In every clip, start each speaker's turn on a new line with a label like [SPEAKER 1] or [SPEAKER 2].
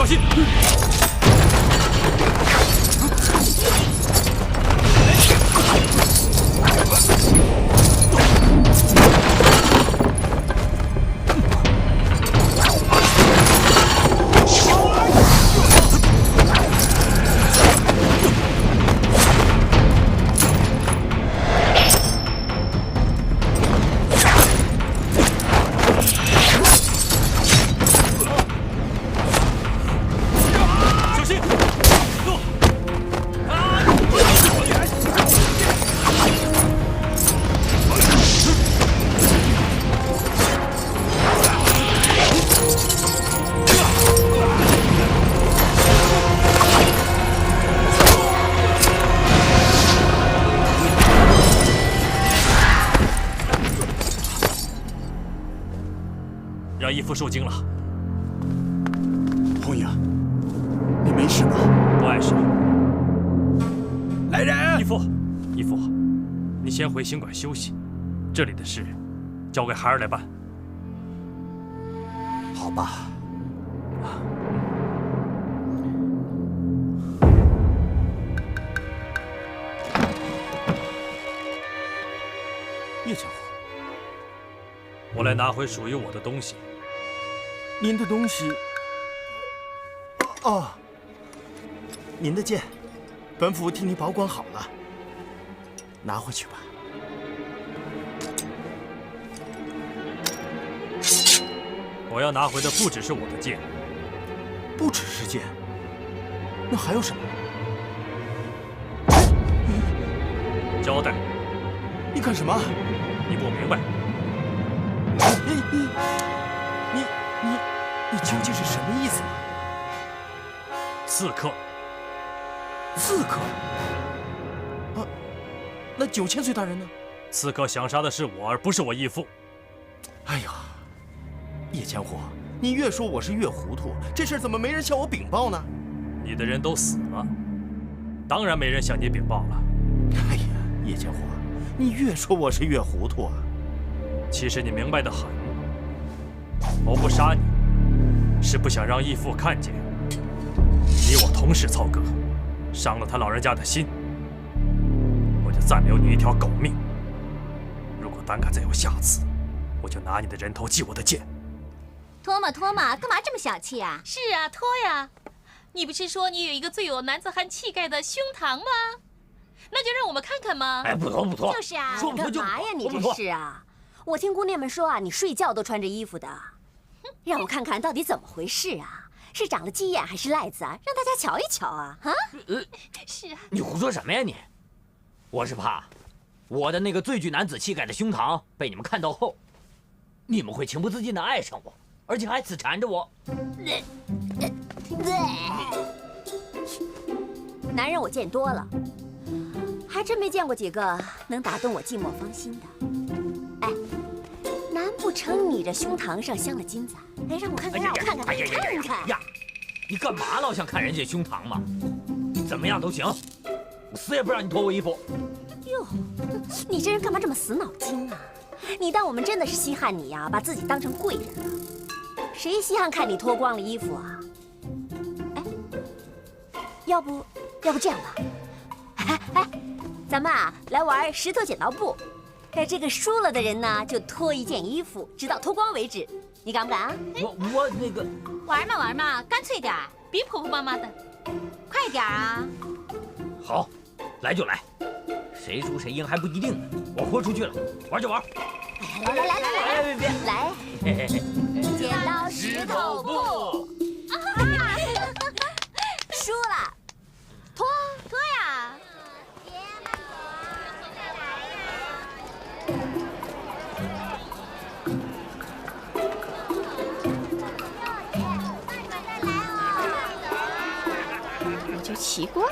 [SPEAKER 1] 小心！让义父受惊了。
[SPEAKER 2] 红影，你没事吧？
[SPEAKER 1] 不碍事。
[SPEAKER 2] 来人！
[SPEAKER 1] 义父，你先回行馆休息，这里的事交给孩儿来办。
[SPEAKER 2] 好吧。叶家伙，
[SPEAKER 1] 我来拿回属于我的东西。
[SPEAKER 2] 您的东西？哦，您的剑，本府替您保管好了，拿回去吧。
[SPEAKER 1] 我要拿回的不只是我的剑，
[SPEAKER 2] 不只是剑，那还有什么？
[SPEAKER 1] 交代。
[SPEAKER 2] 你干什么？
[SPEAKER 1] 你不明白？
[SPEAKER 2] 你究竟是什么意思呢？
[SPEAKER 1] 刺客。
[SPEAKER 2] 刺客？啊，那9000岁大人呢？
[SPEAKER 1] 刺客想杀的是我，而不是我义父。
[SPEAKER 2] 哎呀，叶千户，你越说我是越糊涂，这事怎么没人向我禀报呢？
[SPEAKER 1] 你的人都死了，当然没人向你禀报了。
[SPEAKER 2] 哎呀，叶千户，你越说我是越糊涂啊。
[SPEAKER 1] 其实你明白得很，我不杀你，是不想让义父看见你我同时操戈，伤了他老人家的心，我就暂留你一条狗命。如果胆敢再有下次，我就拿你的人头祭我的剑。
[SPEAKER 3] 托马，干嘛这么小气啊？
[SPEAKER 4] 是啊，托呀，你不是说你有一个最有男子汉气概的胸膛吗？那就让我们看看嘛。
[SPEAKER 5] 哎，不脱。
[SPEAKER 3] 就是啊，
[SPEAKER 5] 说不脱就
[SPEAKER 3] 干嘛呀？你
[SPEAKER 5] 不脱
[SPEAKER 3] 这是啊？我听姑娘们说啊，你睡觉都穿着衣服的，让我看看到底怎么回事啊？是长了鸡眼还是癞子啊？让大家瞧一瞧啊！啊？
[SPEAKER 4] 是啊。
[SPEAKER 5] 你胡说什么呀你？我是怕我的那个最具男子气概的胸膛被你们看到后，你们会情不自禁地爱上我，而且还死缠着我。
[SPEAKER 3] 男人我见多了，还真没见过几个能打动我寂寞芳心的。哎，难不成你这胸膛上镶了金子？哎，让我看看，让我看看，看看
[SPEAKER 5] 呀！你干嘛老想看人家胸膛嘛？怎么样都行，我死也不让你脱我衣服。
[SPEAKER 3] 哟，你这人干嘛这么死脑筋啊？你当我们真的是稀罕你呀？把自己当成贵人了？谁稀罕看你脱光了衣服啊？哎，要不这样吧，哎，咱们啊来玩石头剪刀布。这个输了的人呢，就脱一件衣服，直到脱光为止。你敢不敢啊？
[SPEAKER 5] 我那个
[SPEAKER 3] 玩嘛，干脆点儿，
[SPEAKER 4] 别婆婆妈妈的，
[SPEAKER 3] 快点啊！
[SPEAKER 5] 好，来就来，谁输谁赢还不一定呢。我豁出去了，玩就玩。
[SPEAKER 3] 来，
[SPEAKER 5] 别
[SPEAKER 3] 来，剪刀石头布，输了，脱呀！
[SPEAKER 6] 我就奇怪，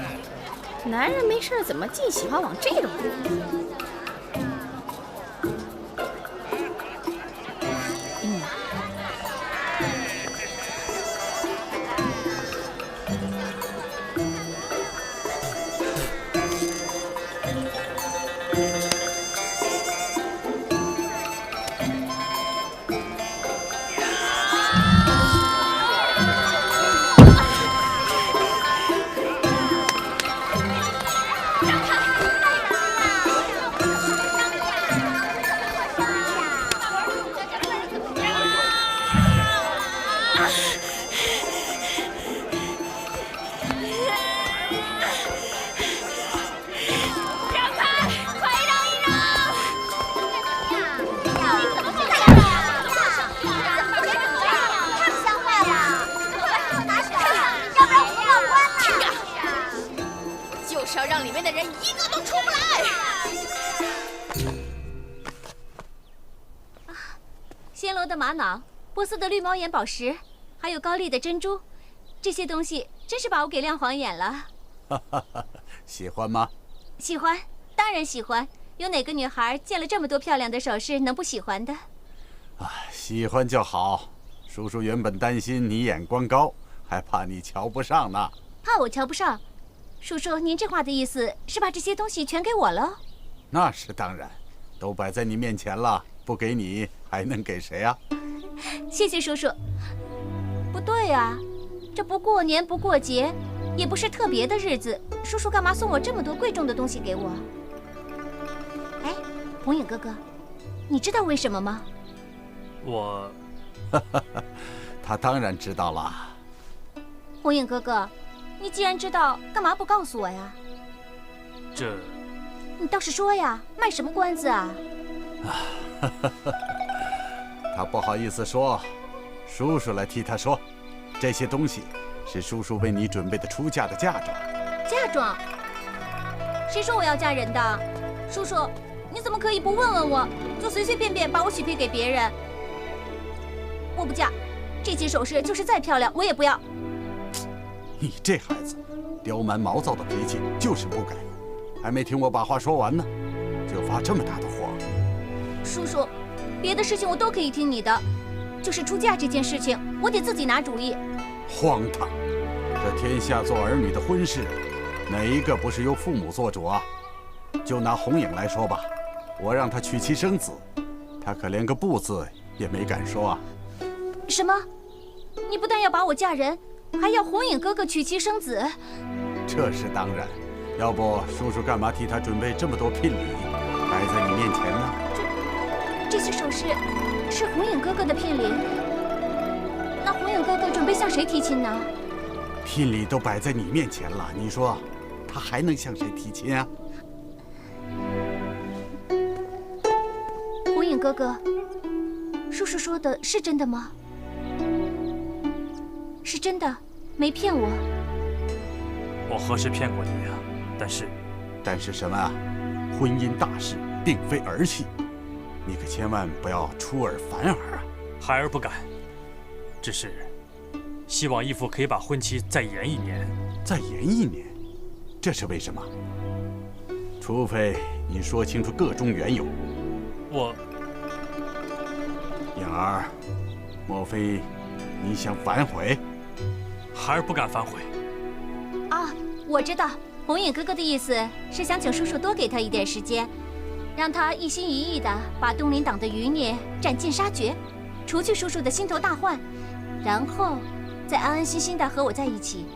[SPEAKER 6] 男人没事怎么净喜欢往这种地方？就是要让里面的人一个都出不来。
[SPEAKER 3] 暹罗的玛瑙，波斯的绿猫眼宝石，还有高丽的珍珠，这些东西真是把我给亮晃眼了。
[SPEAKER 7] 喜欢吗？
[SPEAKER 3] 喜欢，当然喜欢。有哪个女孩见了这么多漂亮的首饰能不喜欢的？
[SPEAKER 7] 喜欢就好。叔叔原本担心你眼光高，还怕你瞧不上呢。
[SPEAKER 3] 怕我瞧不上？叔叔，您这话的意思是把这些东西全给我了？
[SPEAKER 7] 那是当然，都摆在你面前了，不给你还能给谁啊？
[SPEAKER 3] 谢谢叔叔。不对呀，这不过年不过节，也不是特别的日子，叔叔干嘛送我这么多贵重的东西给我？哎，红影哥哥，你知道为什么吗？
[SPEAKER 1] 我，
[SPEAKER 7] 他当然知道了。
[SPEAKER 3] 红影哥哥，你既然知道，干嘛不告诉我呀？
[SPEAKER 1] 这，
[SPEAKER 3] 你倒是说呀，卖什么关子啊？
[SPEAKER 7] 他不好意思说，叔叔来替他说。这些东西是叔叔为你准备的出嫁的嫁妆。
[SPEAKER 3] 嫁妆？谁说我要嫁人的？叔叔，你怎么可以不问问我，就随随便便把我许配给别人？我不嫁，这些首饰就是再漂亮，我也不要。
[SPEAKER 7] 你这孩子，刁蛮毛躁的脾气就是不改，还没听我把话说完呢，就发这么大的火。
[SPEAKER 3] 叔叔，别的事情我都可以听你的，就是出嫁这件事情，我得自己拿主意。
[SPEAKER 7] 荒唐！这天下做儿女的婚事，哪一个不是由父母做主啊？就拿红影来说吧，我让她娶妻生子，她可连个不字也没敢说啊。
[SPEAKER 3] 什么？你不但要把我嫁人，还要红影哥哥娶妻生子？
[SPEAKER 7] 这是当然，要不叔叔干嘛替他准备这么多聘礼，摆在你面前呢？
[SPEAKER 3] 这些首饰是红影哥哥的聘礼，那红影哥哥准备向谁提亲呢？
[SPEAKER 7] 聘礼都摆在你面前了，你说他还能向谁提亲啊？
[SPEAKER 3] 红影哥哥，叔叔说的是真的吗？是真的，没骗我。
[SPEAKER 1] 我何时骗过你呀？
[SPEAKER 7] 但是什么啊？婚姻大事并非儿戏，你可千万不要出尔反尔啊！
[SPEAKER 1] 孩儿不敢，只是希望义父可以把婚期再延1年。
[SPEAKER 7] 再延1年，这是为什么？除非你说清楚个中缘由。
[SPEAKER 1] 我，
[SPEAKER 7] 颖儿，莫非你想反悔？
[SPEAKER 1] 孩儿不敢反悔。
[SPEAKER 3] 啊，我知道，红影哥哥的意思是想请叔叔多给他一点时间，让他一心一意地把东林党的余孽斩尽杀绝，除去叔叔的心头大患，然后再安安心心地和我在一起，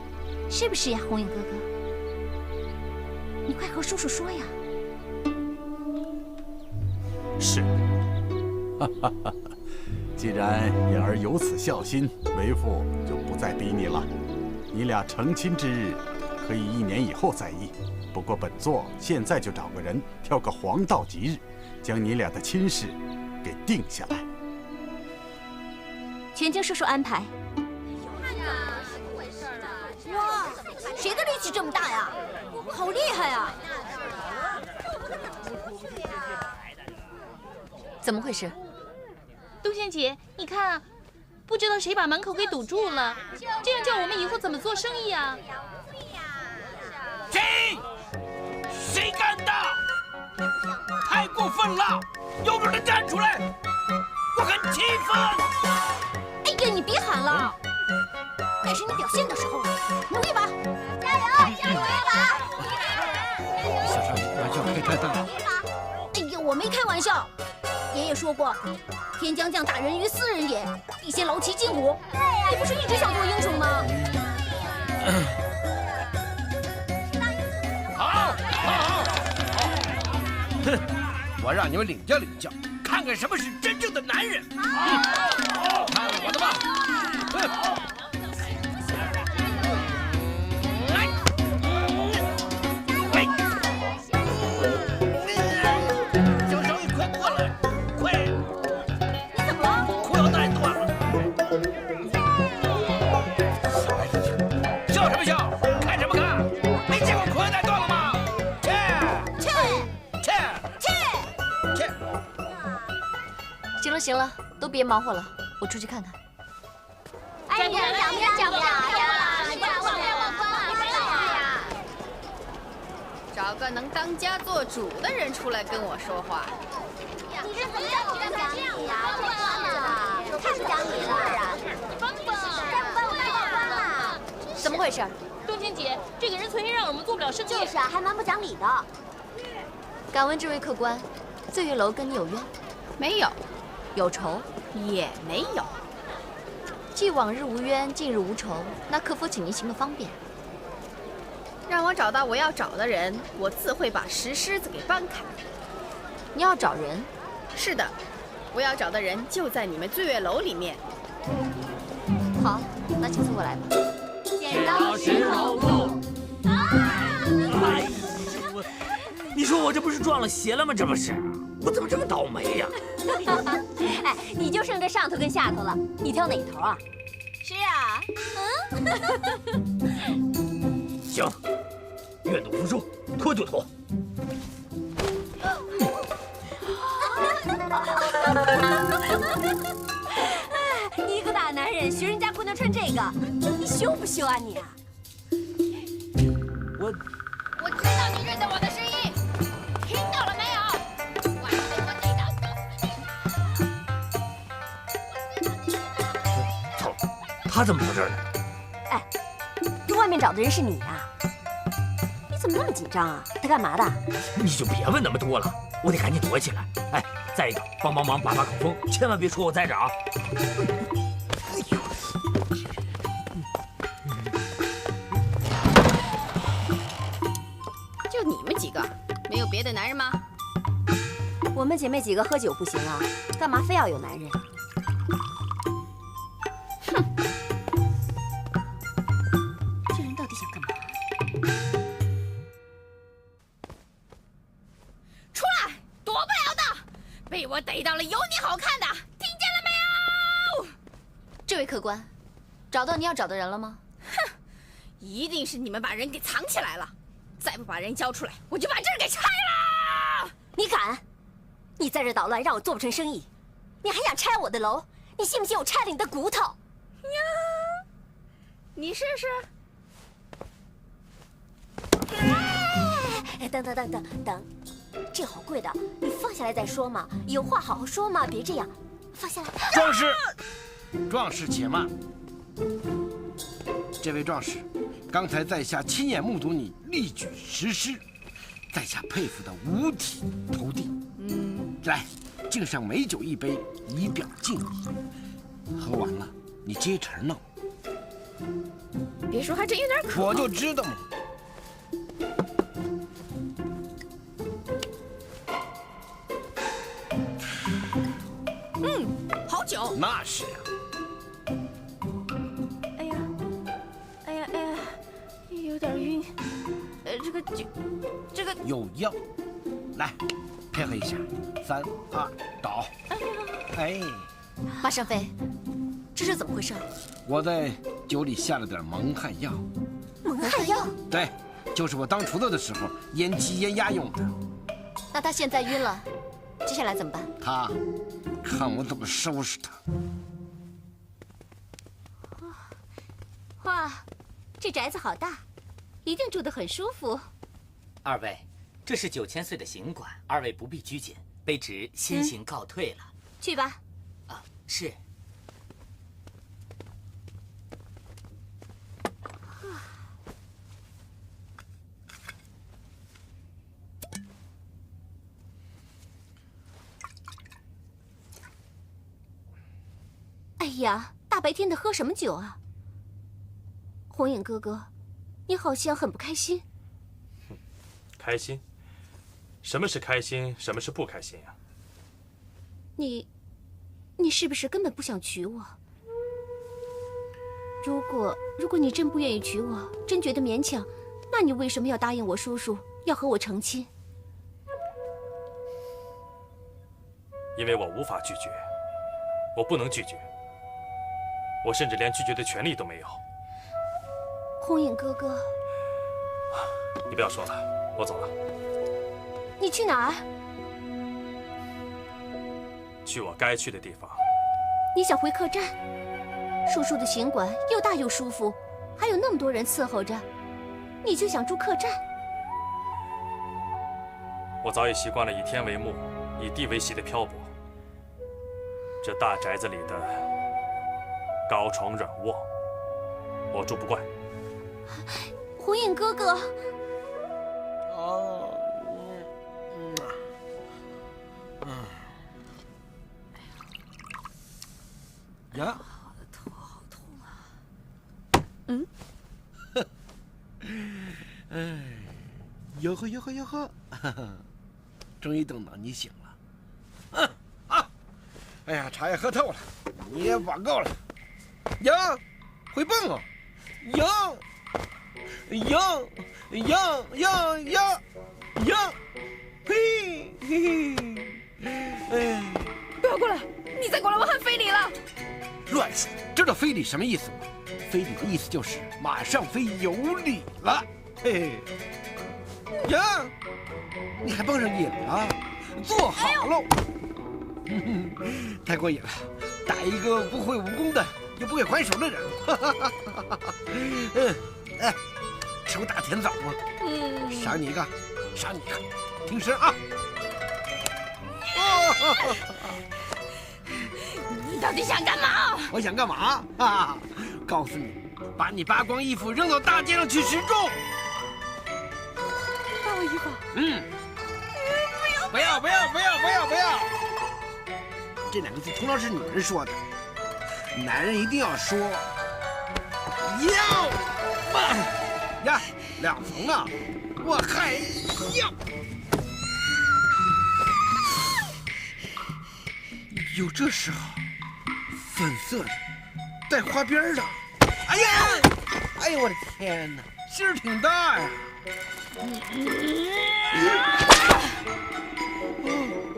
[SPEAKER 3] 是不是呀，红影哥哥？你快和叔叔说呀！
[SPEAKER 1] 是。
[SPEAKER 7] 既然颖儿有此孝心，为父就不再逼你了。你俩成亲之日，可以1年以后再议。不过本座现在就找个人，挑个黄道吉日，将你俩的亲事给定下来。
[SPEAKER 3] 全听叔叔安排。哇，谁的力气这么大呀？好厉害啊！
[SPEAKER 6] 怎么回事？
[SPEAKER 4] 杜仙姐，你看啊，不知道谁把门口给堵住了，这样叫我们以后怎么做生意啊？
[SPEAKER 8] 停！谁干的？太过分了！有种人站出来！我很气愤！
[SPEAKER 3] 哎呀，你别喊了，该是你表现的时候了，努一把！加油，加油一把！
[SPEAKER 8] 小少爷，玩笑开太大了。
[SPEAKER 3] 哎呀，我没开玩笑。爷爷说过，天将降大任于斯人也，必先劳其筋骨。你不是一直想做英雄吗？
[SPEAKER 8] 好，哼，我让你们领教领教，看看什么是真正的男人。看我的吧！
[SPEAKER 3] 行了，都别忙活了，我出去看看。哎呀，讲不了呀！
[SPEAKER 6] 找个能当家做主的人出来跟我说话。
[SPEAKER 3] 你这怎么叫我不讲理呀？太不讲理了！再不帮我报官了！怎么回事？
[SPEAKER 4] 冬青姐，这个人存心让我们做不了生意。
[SPEAKER 3] 就是啊，还蛮不讲理的。敢问这位客官，醉月楼跟你有冤？
[SPEAKER 6] 没有，
[SPEAKER 3] 有仇？
[SPEAKER 6] 也没有。
[SPEAKER 3] 既往日无冤，近日无仇，那可否请您行个方便？
[SPEAKER 6] 让我找到我要找的人，我自会把石狮子给搬开。
[SPEAKER 3] 你要找人？
[SPEAKER 6] 是的，我要找的人就在你们醉月楼里面。
[SPEAKER 3] 好，那请随我来吧。
[SPEAKER 5] 剪刀石头布。哎呀，你说我这不是撞了邪了吗？这不是，我怎么这么倒霉呀？
[SPEAKER 3] 哎，你就剩这上头跟下头了，你挑哪头啊？
[SPEAKER 6] 是啊。
[SPEAKER 5] 行，愿赌服输，拖就拖。
[SPEAKER 3] 一个大男人学人家姑娘穿这个，你羞不羞啊你啊？
[SPEAKER 6] 我知道你认得我的声音，听到了没有？我给我逮到！
[SPEAKER 5] 操，他怎么到这儿来？
[SPEAKER 3] 哎，这外面找的人是你呀？你怎么那么紧张啊？他干嘛的？
[SPEAKER 5] 你就别问那么多了，我得赶紧躲起来。哎，再一个，帮忙把口风，千万别说我在这儿啊！
[SPEAKER 6] 就你们几个，没有别的男人吗？
[SPEAKER 3] 我们姐妹几个喝酒不行啊？干嘛非要有男人？哼！这人到底想干嘛？
[SPEAKER 6] 出来，躲不了的！被我逮到了，有你好看的，听见了没有？
[SPEAKER 3] 这位客官，找到你要找的人了吗？
[SPEAKER 6] 哼，一定是你们把人给藏起来了。再不把人交出来，我就把这儿给拆了！
[SPEAKER 3] 你敢？你在这捣乱，让我做不成生意，你还想拆我的楼？你信不信我拆了你的骨头？
[SPEAKER 6] 呀，你试试。
[SPEAKER 3] 哎，等，这好贵的，你放下来再说嘛。有话好好说嘛，别这样，放下来。
[SPEAKER 8] 壮士，壮士且慢。这位壮士，刚才在下亲眼目睹你力举石狮，在下佩服得五体投地。来，敬上美酒一杯，以表敬意。喝完了，你接茬闹。
[SPEAKER 6] 别说，还真有点渴。
[SPEAKER 8] 我就知道嘛。
[SPEAKER 6] 好酒。
[SPEAKER 8] 那是呀。
[SPEAKER 6] 哎呀，有点晕。这个酒，这个
[SPEAKER 8] 有药，来，配合一下，3、2，倒。哎，
[SPEAKER 3] 马尚飞，这是怎么回事？
[SPEAKER 8] 我在酒里下了点蒙汗药。
[SPEAKER 3] 蒙汗药？
[SPEAKER 8] 对，就是我当厨子的时候腌鸡腌鸭用的。
[SPEAKER 3] 那他现在晕了，接下来怎么办？
[SPEAKER 8] 他看我怎么收拾他。
[SPEAKER 3] 哇，这宅子好大，一定住得很舒服。
[SPEAKER 5] 二位，这是9000岁的行馆，二位不必拘谨，卑职先行告退了。
[SPEAKER 3] 去吧。
[SPEAKER 5] 啊，是。
[SPEAKER 3] 哎呀，大白天的喝什么酒啊？红影哥哥，你好像很不开心。
[SPEAKER 1] 开心？什么是开心？什么是不开心呀？
[SPEAKER 3] 你是不是根本不想娶我？如果你真不愿意娶我，真觉得勉强，那你为什么要答应我叔叔要和我成亲？
[SPEAKER 1] 因为我无法拒绝，我不能拒绝，我甚至连拒绝的权利都没有。
[SPEAKER 3] 红影哥哥，
[SPEAKER 1] 你不要说了，我走了。
[SPEAKER 3] 你去哪儿？
[SPEAKER 1] 去我该去的地方。
[SPEAKER 3] 你想回客栈？叔叔的行馆又大又舒服，还有那么多人伺候着，你就想住客栈？
[SPEAKER 1] 我早已习惯了以天为幕、以地为席的漂泊。这大宅子里的高床软卧，我住不惯。
[SPEAKER 3] 红影哥哥，
[SPEAKER 8] 呀，
[SPEAKER 6] 头好痛啊！
[SPEAKER 8] 哎，哟呵哟呵哟呵，终于等到你醒了。哎呀，茶也喝透了，你也玩够了。呀，会蹦哦！呀，嘿嘿嘿，哎，
[SPEAKER 6] 不要过来！你再过来，我喊非礼了。
[SPEAKER 8] 乱说！知道非礼什么意思吗？非礼的意思就是马上非有礼了。嘿嘿，呀，你还蹦上瘾了？坐好喽。太过瘾了，打一个不会武功的又不会还手的人。哎，吃过大甜枣吗？赏你一个，赏你一个，听声啊！
[SPEAKER 6] 你到底想干嘛？
[SPEAKER 8] 我想干嘛啊？告诉你，把你扒光衣服扔到大街上去示众。
[SPEAKER 6] 扒我衣服？
[SPEAKER 8] 不要！这两个字通常是女人说的，男人一定要说要嘛呀，2层啊，我还要。有这时候，粉色的，带花边的，哎呀，我的天哪，劲儿挺大呀！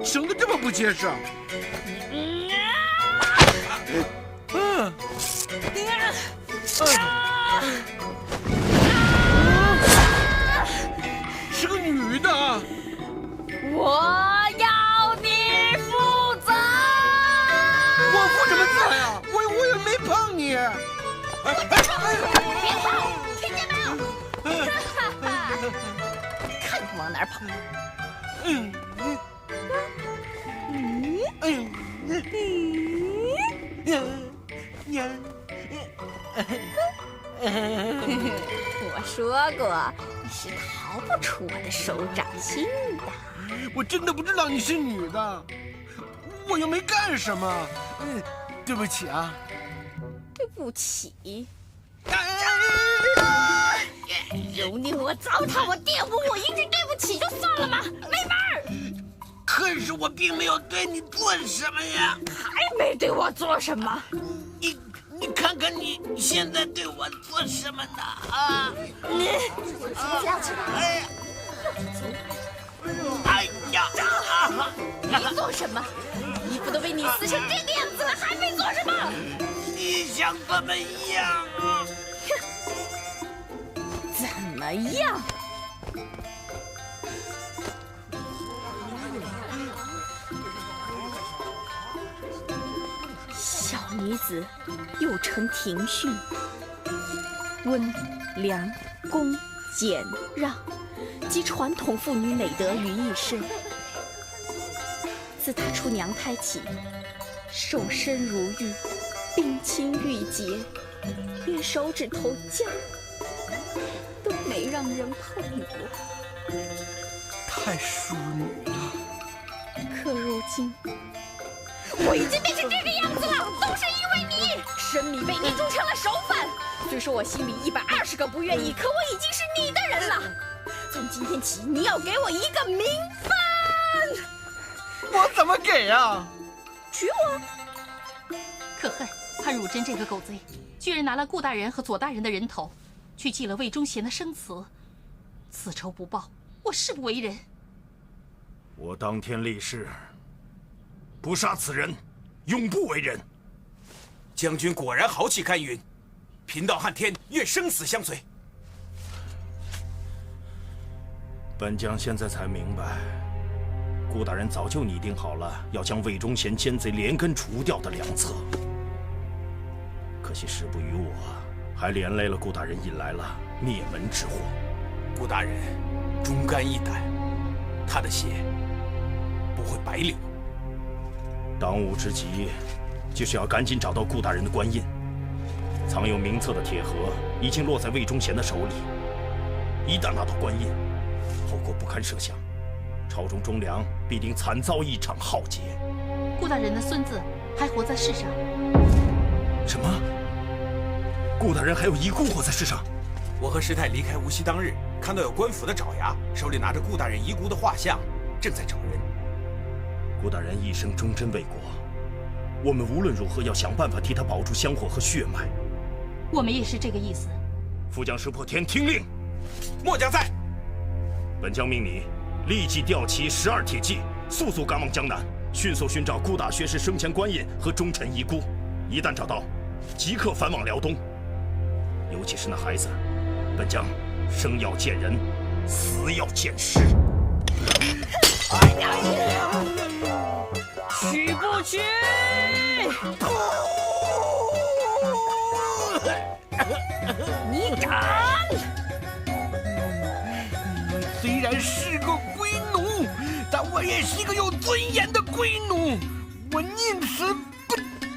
[SPEAKER 8] 绳子这么不结实？是个女的。
[SPEAKER 6] 我要你负责。
[SPEAKER 8] 我负什么责呀？我也没碰你。
[SPEAKER 6] 别跑，听见没有？看你往哪儿跑！我说过，你是逃不出我的手掌心的。
[SPEAKER 8] 我真的不知道你是女的，我又没干什么。对不起啊。
[SPEAKER 6] 对不起。揉捏我、糟蹋我、玷污我，一句对不起就算了吗？没门儿！
[SPEAKER 8] 可是我并没有对你做什么呀。
[SPEAKER 6] 还没对我做什么？
[SPEAKER 8] 你看看你现在对我做什么呢？啊！哎呀！
[SPEAKER 6] 没做什么，衣服都被你撕成这个样子了，还没做什么？
[SPEAKER 8] 你想怎么样啊？
[SPEAKER 6] 怎么样？小女子又称庭训，温良恭俭让，集传统妇女美德于一身。自她出娘胎起，瘦身如玉，冰清玉洁，连手指头尖都没让人碰过，
[SPEAKER 8] 太淑女了。
[SPEAKER 6] 可如今我已经变成这个样子了，都是因为你，生米被你煮成了熟饭。虽说我心里120个不愿意，可我已经是你的人了。从今天起，你要给我一个名分。
[SPEAKER 8] 我怎么给呀？
[SPEAKER 6] 娶我！
[SPEAKER 4] 可恨潘汝贞这个狗贼，居然拿了顾大人和左大人的人头，去祭了魏忠贤的生祠。此仇不报，我誓不为人。
[SPEAKER 9] 我当天立誓，不杀此人，永不为人。
[SPEAKER 10] 将军果然豪气干云，贫道汉天愿生死相随。
[SPEAKER 9] 本将现在才明白，顾大人早就拟定好了要将魏忠贤奸贼连根除掉的良策，可惜时不与我，还连累了顾大人，引来了灭门之祸。
[SPEAKER 10] 顾大人忠肝义胆，他的血不会白流。
[SPEAKER 9] 当务之急，就是要赶紧找到顾大人的官印。藏有名册的铁盒已经落在魏忠贤的手里，一旦拿到官印，后果不堪设想，朝中忠良必定惨遭一场浩劫。
[SPEAKER 4] 顾大人的孙子还活在世上。
[SPEAKER 9] 什么？顾大人还有遗孤活在世上？
[SPEAKER 10] 我和师太离开无锡当日，看到有官府的爪牙，手里拿着顾大人遗孤的画像，正在找人。
[SPEAKER 9] 顾大人一生忠贞为国，我们无论如何要想办法替他保住香火和血脉。
[SPEAKER 4] 我们也是这个意思。
[SPEAKER 9] 副将石破天听令。
[SPEAKER 10] 末将在。
[SPEAKER 9] 本将命你立即调齐12铁骑，速速赶往江南，迅速寻找顾大学士生前官印和忠臣遗孤。一旦找到，即刻返往辽东。尤其是那孩子，本将生要见人，死要见尸。
[SPEAKER 6] 去不去？你敢！
[SPEAKER 8] 虽然是个龟奴，但我也是一个有尊严的龟奴，我宁死不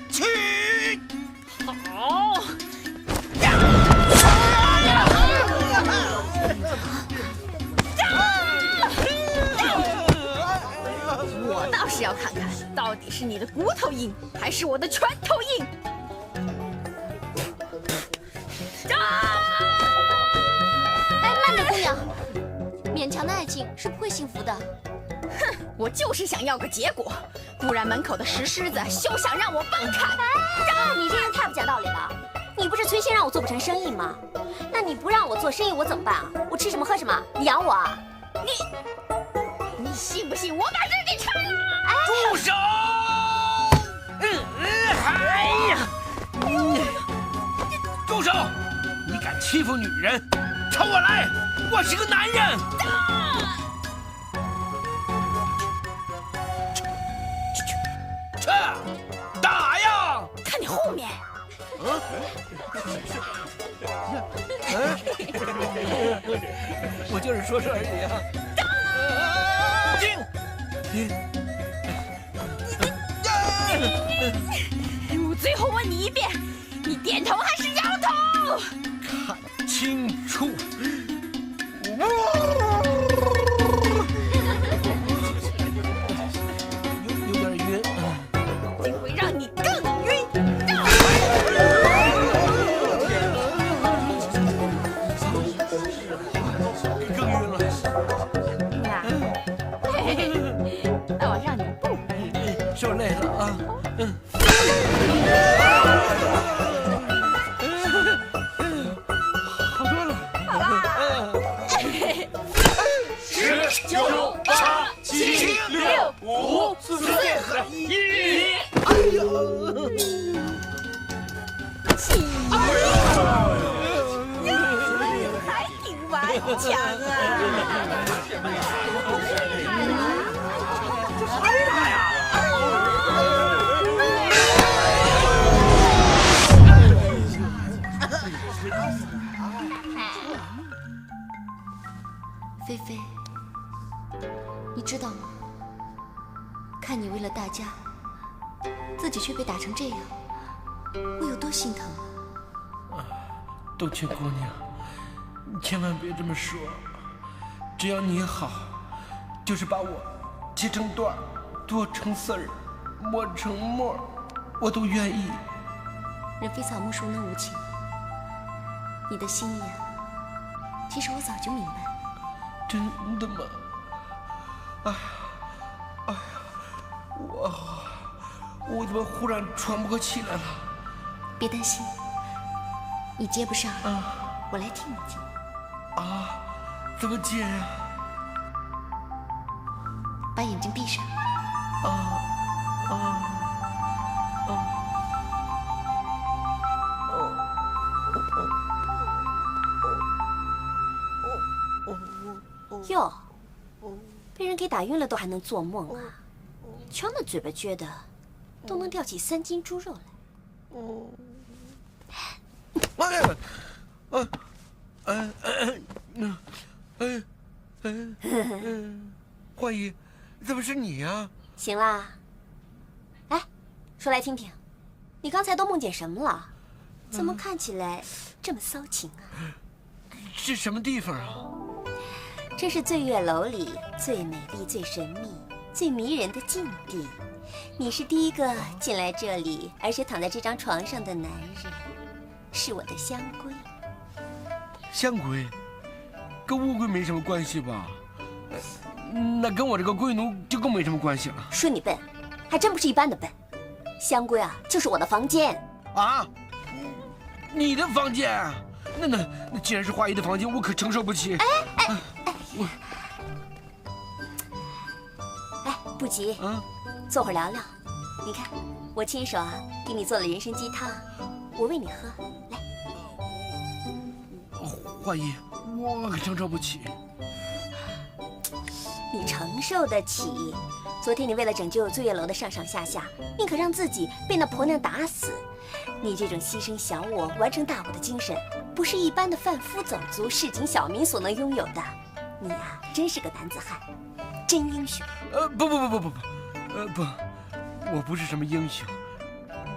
[SPEAKER 8] 屈。
[SPEAKER 6] 好。我倒是要看看，到底是你的骨头硬，还是我的拳头硬。
[SPEAKER 3] 哎，慢着，姑娘，勉强的爱情是不会幸福的。
[SPEAKER 6] 哼，我就是想要个结果，不然门口的石狮子休想让我崩开。
[SPEAKER 3] 你这人太不讲道理了！你不是存心让我做不成生意吗？那你不让我做生意，我怎么办啊？我吃什么喝什么？你养我啊？
[SPEAKER 6] 你信不信我把这给拆了？
[SPEAKER 8] 住手！哎呀！住手！你敢欺负女人，朝我来！我是个男人。去，打呀！
[SPEAKER 6] 看你后面。
[SPEAKER 8] 我就是说说而已啊。
[SPEAKER 6] 我最后问你一遍，你点头还是摇头？
[SPEAKER 8] 看清楚！有点晕，
[SPEAKER 6] 今会让你更晕。
[SPEAKER 8] 更晕了。
[SPEAKER 6] 那我让你不
[SPEAKER 8] 受累了啊。好多了。
[SPEAKER 6] 10、9、8、7、6、5、4、1。
[SPEAKER 8] 哎呦！
[SPEAKER 6] 还挺顽强啊！
[SPEAKER 3] 菲菲，你知道吗？看你为了大家，自己却被打成这样，我有多心疼啊！
[SPEAKER 8] 冬青姑娘，你千万别这么说。只要你好，就是把我切成段，剁成丝儿，磨成沫，我都愿意。
[SPEAKER 3] 人非草木，孰能无情？你的心意啊，其实我早就明白。
[SPEAKER 8] 真的吗？哎呀，我怎么忽然喘不过气来了？
[SPEAKER 3] 别担心，你接不上，我来替你接。
[SPEAKER 8] 啊，怎么接呀？
[SPEAKER 3] 把眼睛闭上。哟，被人给打晕了都还能做梦啊？瞧那嘴巴撅的，都能吊起3斤猪肉来。
[SPEAKER 8] 焕姨，怎么是你呀？
[SPEAKER 3] 行啦。哎，说来听听，你刚才都梦见什么了？怎么看起来这么骚情啊？
[SPEAKER 8] 是什么地方啊？
[SPEAKER 3] 这是醉月楼里最美丽、最神秘、最迷人的禁地。你是第一个进来这里，而且躺在这张床上的男人，是我的香龟。
[SPEAKER 8] 香龟，跟乌龟没什么关系吧？那跟我这个龟奴就更没什么关系了。
[SPEAKER 3] 说你笨，还真不是一般的笨。香龟啊，就是我的房间。
[SPEAKER 8] 啊？你的房间啊？那既然是花姨的房间，我可承受不起。
[SPEAKER 3] 不急，坐会儿聊聊。你看，我亲手给你做了人参鸡汤，我喂你喝。来，
[SPEAKER 8] 花姨，我可承受不起。
[SPEAKER 3] 你承受得起？昨天你为了拯救醉月楼的上上下下，宁可让自己被那婆娘打死。你这种牺牲小我、完成大我的精神，不是一般的贩夫走卒、市井小民所能拥有的。你呀，真是个男子汉，真英雄。
[SPEAKER 8] 不，我不是什么英雄，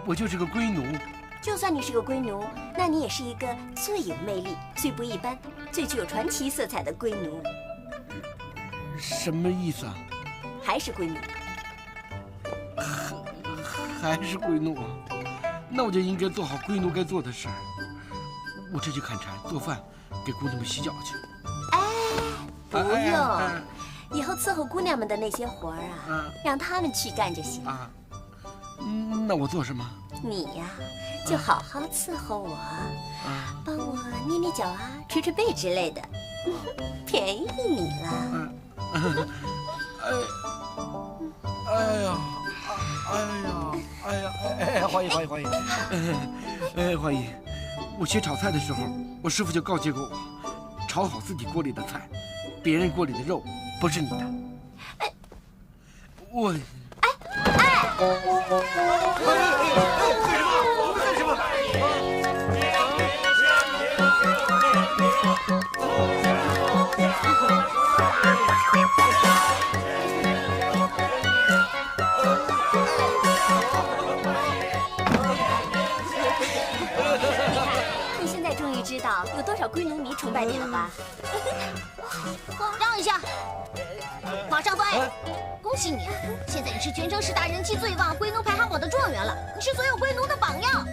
[SPEAKER 8] 我就是个龟奴。
[SPEAKER 3] 就算你是个龟奴，那你也是一个最有魅力、最不一般、最具有传奇色彩的龟奴。
[SPEAKER 8] 什么意思啊？
[SPEAKER 3] 还是龟奴？
[SPEAKER 8] 还是龟奴？那我就应该做好龟奴该做的事儿。我这去砍柴、做饭，给姑娘们洗脚去。
[SPEAKER 3] 不用，以后伺候姑娘们的那些活儿让他们去干就行。
[SPEAKER 8] 那我做什么？
[SPEAKER 3] 你呀，就好好伺候我，帮我捏捏脚捶捶背之类的，便宜你了。
[SPEAKER 8] 花姨，花姨，我学炒菜的时候，我师傅就告诫过我，炒好自己锅里的菜，别人锅里的肉不是你的。我。
[SPEAKER 3] 你现在终于知道有多少龟奴迷崇拜你了吧？
[SPEAKER 6] 让一下，马上翻。恭喜你啊！现在你是全城10大人气最旺龟奴排行榜的状元了，你是所有龟奴的榜样。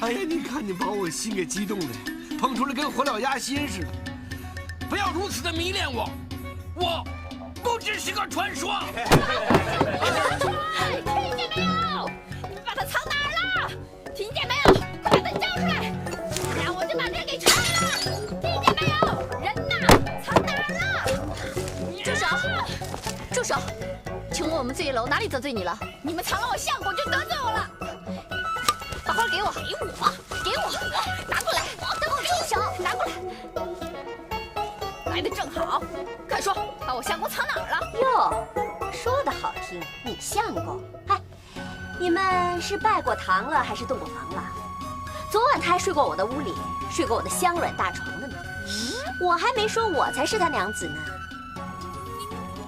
[SPEAKER 8] 哎呀，你看你把我心给激动的，捧出来跟火燎鸭心似的。不要如此的迷恋我，我不只是个传说。
[SPEAKER 6] 听见没有？你把它藏哪儿了？听见没有？快把它交出来，不然我就把这给拆了。听见没有？人呢？藏哪儿了？
[SPEAKER 4] 住手！住手！请问我们醉月楼哪里得罪你了？
[SPEAKER 6] 你们藏了我相公就得罪我了。
[SPEAKER 4] 把花给我！给我！
[SPEAKER 6] 拿过来！等我住手！拿过来！来的正好，快说，把我相公藏哪儿了？
[SPEAKER 3] 哟，说的好听，你相公？哎，你们是拜过堂了，还是洞过房了？昨晚他还睡过我的屋里，睡过我的香软大床的呢。我还没说我才是他娘子呢。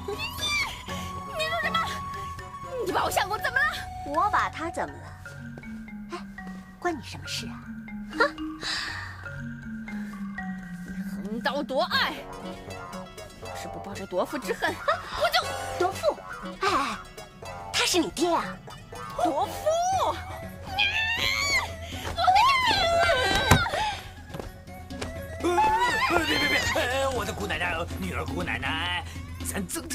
[SPEAKER 6] 你说什么？你把我相公怎么了？
[SPEAKER 3] 我把他怎么了？哎，关你什么事啊？啊！
[SPEAKER 6] 横刀夺爱，要是不报这夺父之恨，我就
[SPEAKER 3] 夺父！哎，他是你爹啊！
[SPEAKER 6] 夺父！
[SPEAKER 5] 别！我的姑奶奶，女儿姑奶奶，咱曾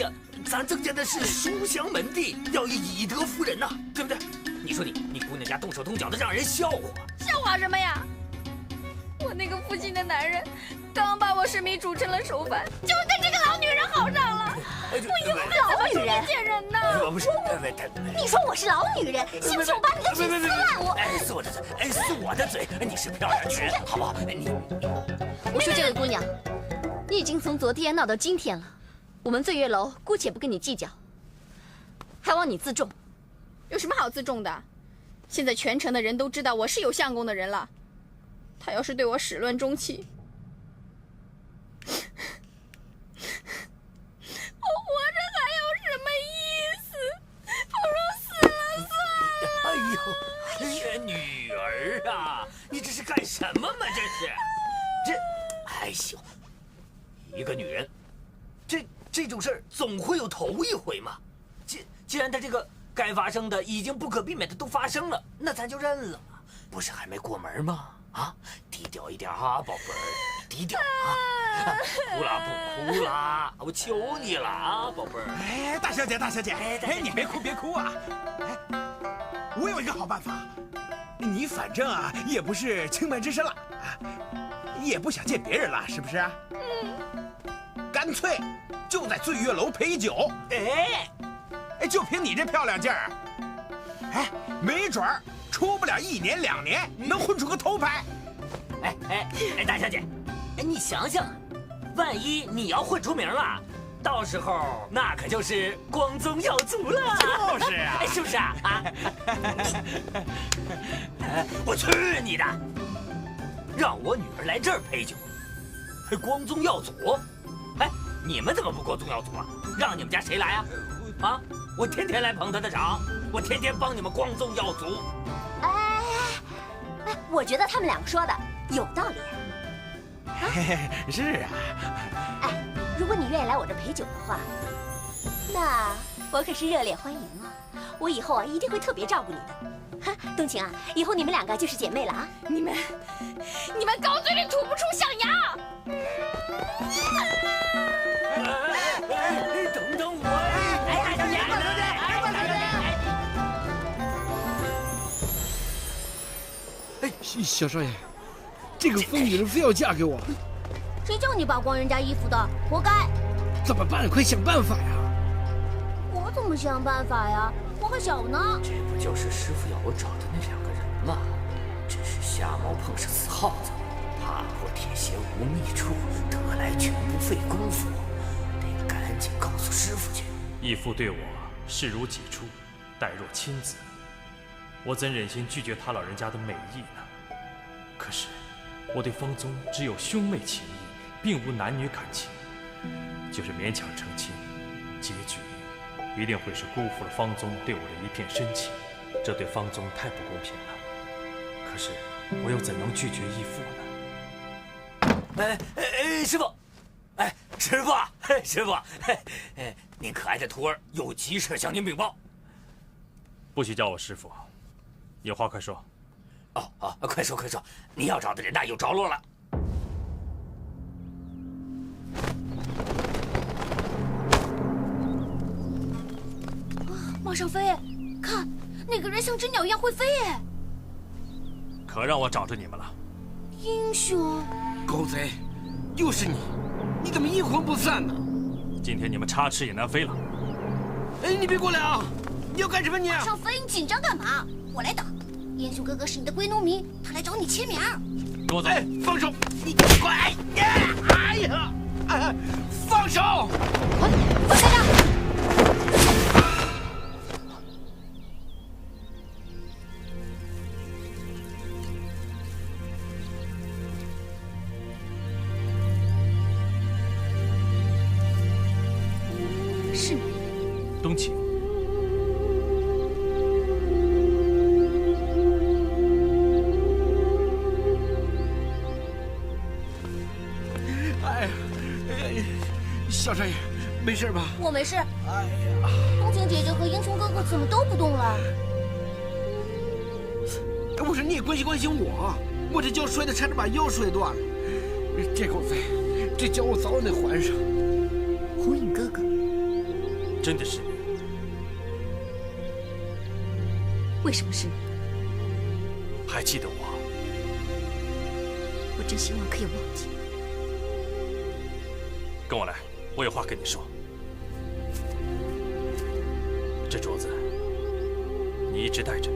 [SPEAKER 5] 家的是书香门第，要以德服人呐，对不对？你说你姑娘家动手动脚的，让人笑话。
[SPEAKER 6] 笑话什么呀？我那个负心的男人，刚把我视迷煮成了熟饭，就跟这个老女人好上了。我已经老女人见人呢。
[SPEAKER 5] 不是，
[SPEAKER 3] 你说我是老女人，信不信我把你的嘴撕烂？
[SPEAKER 5] 撕我的嘴，撕我的嘴！你是漂亮女人，好不好？
[SPEAKER 6] 我说这位姑娘，你已经从昨天闹到今天了，我们醉月楼姑且不跟你计较，还望你自重。
[SPEAKER 11] 有什么好自重的？现在全城的人都知道我是有相公的人了，他要是对我始乱终弃，我活着还有什么意思？不如死了算了。
[SPEAKER 5] 哎呦，女儿啊，你这是干什么嘛？哎呦，一个女人，这种事儿总会有头一回嘛。既然她这个该发生的已经不可避免的都发生了，那咱就认了嘛。不是还没过门吗？啊，低调一点啊，宝贝儿，低调啊！哭啦不哭啦，我求你了啊，宝贝儿。
[SPEAKER 10] 哎，大小姐，哎，你别哭啊！哎，我有一个好办法，你反正啊也不是清白之身了啊，也不想见别人了，是不是啊？干脆就在醉月楼陪酒。哎，就凭你这漂亮劲儿，哎，没准儿出不了1年2年，能混出个头牌。
[SPEAKER 5] 哎，大小姐，哎，你想想，万一你要混出名了，到时候那可就是光宗耀祖了。
[SPEAKER 10] 就是啊，
[SPEAKER 5] 哎，是不是啊？我去你的！让我女儿来这儿陪酒，还光宗耀祖？哎，你们怎么不光宗耀祖啊？让你们家谁来啊？啊！我天天来捧她的场，我天天帮你们光宗耀祖。
[SPEAKER 3] 哎，我觉得他们两个说的有道理。
[SPEAKER 10] 是啊。
[SPEAKER 3] 哎，如果你愿意来我这陪酒的话，那我可是热烈欢迎啊！我以后啊一定会特别照顾你的。哈，冬晴啊，以后你们两个就是姐妹了啊！
[SPEAKER 11] 你们狗嘴里吐不出象牙！
[SPEAKER 5] 等等我！哎，大小姐，
[SPEAKER 8] 小少爷，这个疯女人非要嫁给我，
[SPEAKER 3] 谁叫你扒光人家衣服的？活该！
[SPEAKER 8] 怎么办？快想办法呀！
[SPEAKER 3] 我怎么想办法呀？我还小呢。
[SPEAKER 5] 这不就是师傅要我找的那2个人吗？只是瞎猫碰上死耗子，踏破铁鞋无觅处，得来全不费功夫。得赶紧告诉师傅去。
[SPEAKER 1] 义父对我视如己出，待若亲子，我怎忍心拒绝他老人家的美意呢？可是我对方宗只有兄妹情谊，并无男女感情，就是勉强成亲，结局一定会是辜负了方宗对我的一片深情，这对方宗太不公平了。可是我又怎能拒绝义父呢？
[SPEAKER 5] 师傅，师傅，您可爱的徒儿有急事向您禀报。
[SPEAKER 1] 不许叫我师傅，有话快说。
[SPEAKER 5] 快说！您要找的人呐有着落了。
[SPEAKER 6] 马上飞，看那个人像只鸟一样会飞耶！
[SPEAKER 1] 可让我找着你们了，
[SPEAKER 6] 英雄！
[SPEAKER 8] 狗贼，又是你！你怎么阴魂不散呢？
[SPEAKER 1] 今天你们插翅也难飞了。
[SPEAKER 8] 哎，你别过来啊！你要干什么你？
[SPEAKER 6] 马上飞，你紧张干嘛？我来打。英雄哥哥是你的归农民，他来找你签名。
[SPEAKER 1] 跟我走！
[SPEAKER 8] 哎，放手！你快！哎呀！放手！
[SPEAKER 6] 放开他！是你，
[SPEAKER 1] 冬晴。
[SPEAKER 8] 小少爷，没事吧？
[SPEAKER 6] 我没事。
[SPEAKER 8] 哎呀，
[SPEAKER 6] 冬晴姐姐和英雄哥哥怎么都不动了？
[SPEAKER 8] 我说你也关心我，我这脚摔得差点把腰摔断了。这狗贼，这脚我早晚得还上。
[SPEAKER 6] 火影哥哥，
[SPEAKER 1] 真的是你？
[SPEAKER 6] 为什么是你？
[SPEAKER 1] 还记得我？
[SPEAKER 6] 我真希望可以忘记。
[SPEAKER 1] 跟我来，我有话跟你说。这镯子你一直戴着。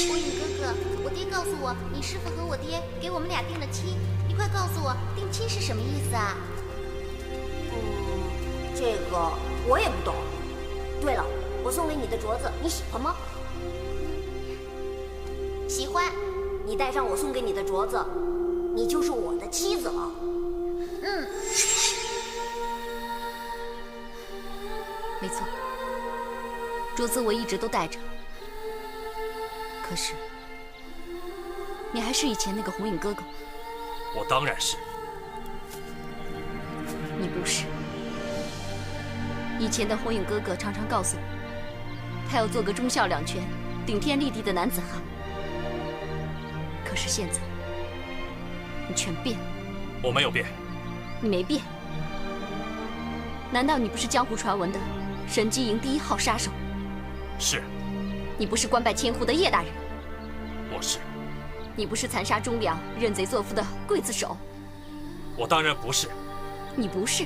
[SPEAKER 12] 火影哥哥，我爹告诉我，你师父和我爹给我们俩定了亲，你快告诉我，定亲是什么意思啊？
[SPEAKER 3] 这个我也不懂。对了，我送给你的镯子你喜欢吗？
[SPEAKER 12] 喜欢。
[SPEAKER 3] 你戴上我送给你的镯子，你就是我的妻子了。
[SPEAKER 6] 没错，镯子我一直都戴着。可是，你还是以前那个红影哥哥。
[SPEAKER 1] 我当然是。
[SPEAKER 6] 你不是。以前的红影哥哥常常告诉我，他要做个忠孝两全、顶天立地的男子汉。可是现在，你全变了。
[SPEAKER 1] 我没有变。
[SPEAKER 6] 你没变。难道你不是江湖传闻的神机营第1号杀手？
[SPEAKER 1] 是。
[SPEAKER 6] 你不是官拜千户的叶大人？
[SPEAKER 1] 我是。
[SPEAKER 6] 你不是残杀忠良、认贼作父的刽子手？
[SPEAKER 1] 我当然不是。
[SPEAKER 6] 你不是。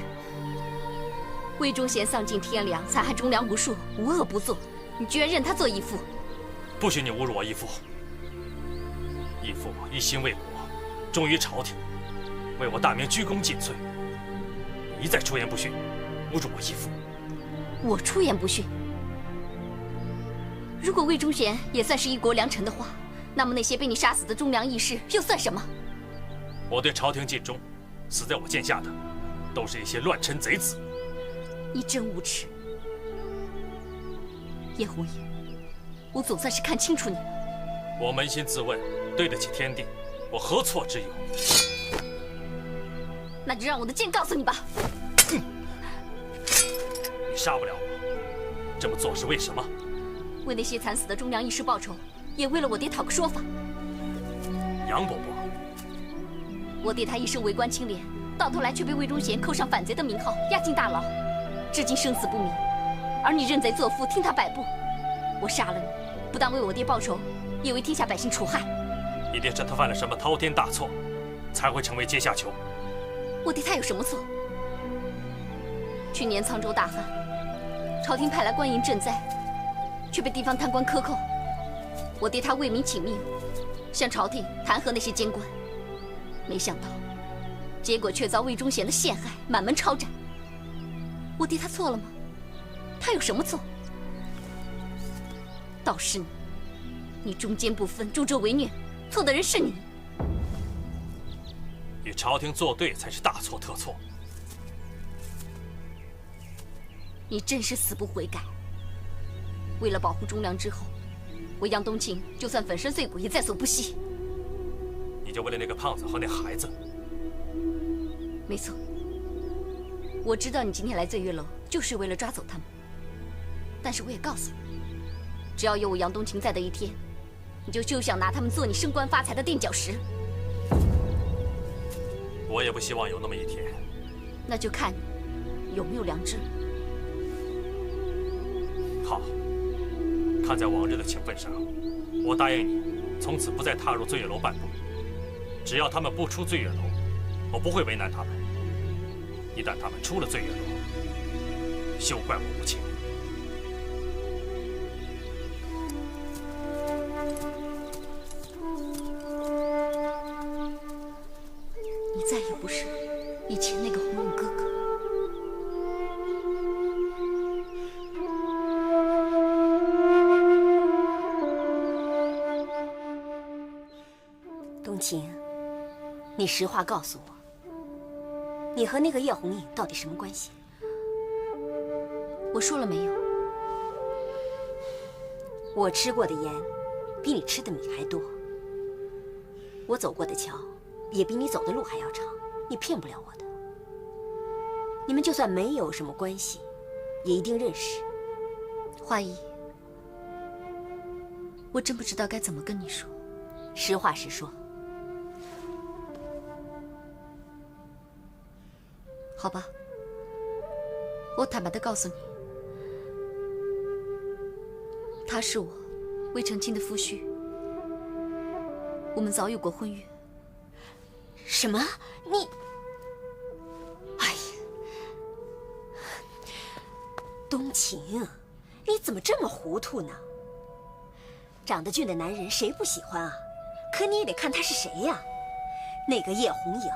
[SPEAKER 6] 魏忠贤丧尽天良，残害忠良无数，无恶不作，你居然认他做义父？
[SPEAKER 1] 不许你侮辱我义父！义父一心为国，忠于朝廷，为我大明鞠躬尽瘁。你一再出言不逊，侮辱我义父。
[SPEAKER 6] 我出言不逊？如果魏忠贤也算是一国良臣的话，那么那些被你杀死的忠良义士又算什么？
[SPEAKER 1] 我对朝廷尽忠，死在我剑下的，都是一些乱臣贼子。
[SPEAKER 6] 你真无耻，叶红影，我总算是看清楚你了。
[SPEAKER 1] 我扪心自问，对得起天地，我何错之有？
[SPEAKER 6] 那就让我的剑告诉你吧。
[SPEAKER 1] 你杀不了我，这么做是为什么？
[SPEAKER 6] 为那些惨死的忠良义士报仇，也为了我爹讨个说法。
[SPEAKER 1] 杨伯伯，
[SPEAKER 6] 我爹他一生为官清廉，到头来却被魏忠贤扣上反贼的名号，押进大牢，至今生死不明。而你认贼作父，听他摆布。我杀了你，不但为我爹报仇，也为天下百姓除害。
[SPEAKER 1] 一定是他犯了什么滔天大错，才会成为阶下囚。
[SPEAKER 6] 我爹他有什么错？去年沧州大旱，朝廷派来官营赈灾，却被地方贪官克扣。我爹他为民请命，向朝廷弹劾那些奸官，没想到结果却遭魏忠贤的陷害，满门抄斩。我爹他错了吗？他有什么错？倒是你，你忠奸不分，助纣为虐，错的人是你。
[SPEAKER 1] 与朝廷作对才是大错特错。
[SPEAKER 6] 你真是死不悔改。为了保护忠良之后，我杨冬青就算粉身碎骨也在所不惜。
[SPEAKER 1] 你就为了那个胖子和那孩子？
[SPEAKER 6] 没错，我知道你今天来醉月楼就是为了抓走他们。但是我也告诉你，只要有我杨冬青在的一天，你就休想拿他们做你升官发财的垫脚石。
[SPEAKER 1] 我也不希望有那么一天。
[SPEAKER 6] 那就看你有没有良知。
[SPEAKER 1] 好，看在往日的情分上，我答应你，从此不再踏入醉月楼半步。只要他们不出醉月楼，我不会为难他们。一旦他们出了醉月楼，休怪我无情。
[SPEAKER 6] 你再也不是以前那个红影哥哥。
[SPEAKER 3] 冬青，你实话告诉我，你和那个叶红影到底什么关系？
[SPEAKER 6] 我说了没有？
[SPEAKER 3] 我吃过的盐，比你吃的米还多。我走过的桥，也比你走的路还要长。你骗不了我的。你们就算没有什么关系，也一定认识。
[SPEAKER 6] 花姨，我真不知道该怎么跟你说。
[SPEAKER 3] 实话实说。
[SPEAKER 6] 好吧，我坦白的告诉你，他是我未成亲的夫婿，我们早有过婚约。
[SPEAKER 3] 什么？你？哎呀，冬晴，你怎么这么糊涂呢？长得俊的男人谁不喜欢啊？可你也得看他是谁呀。那个叶红影，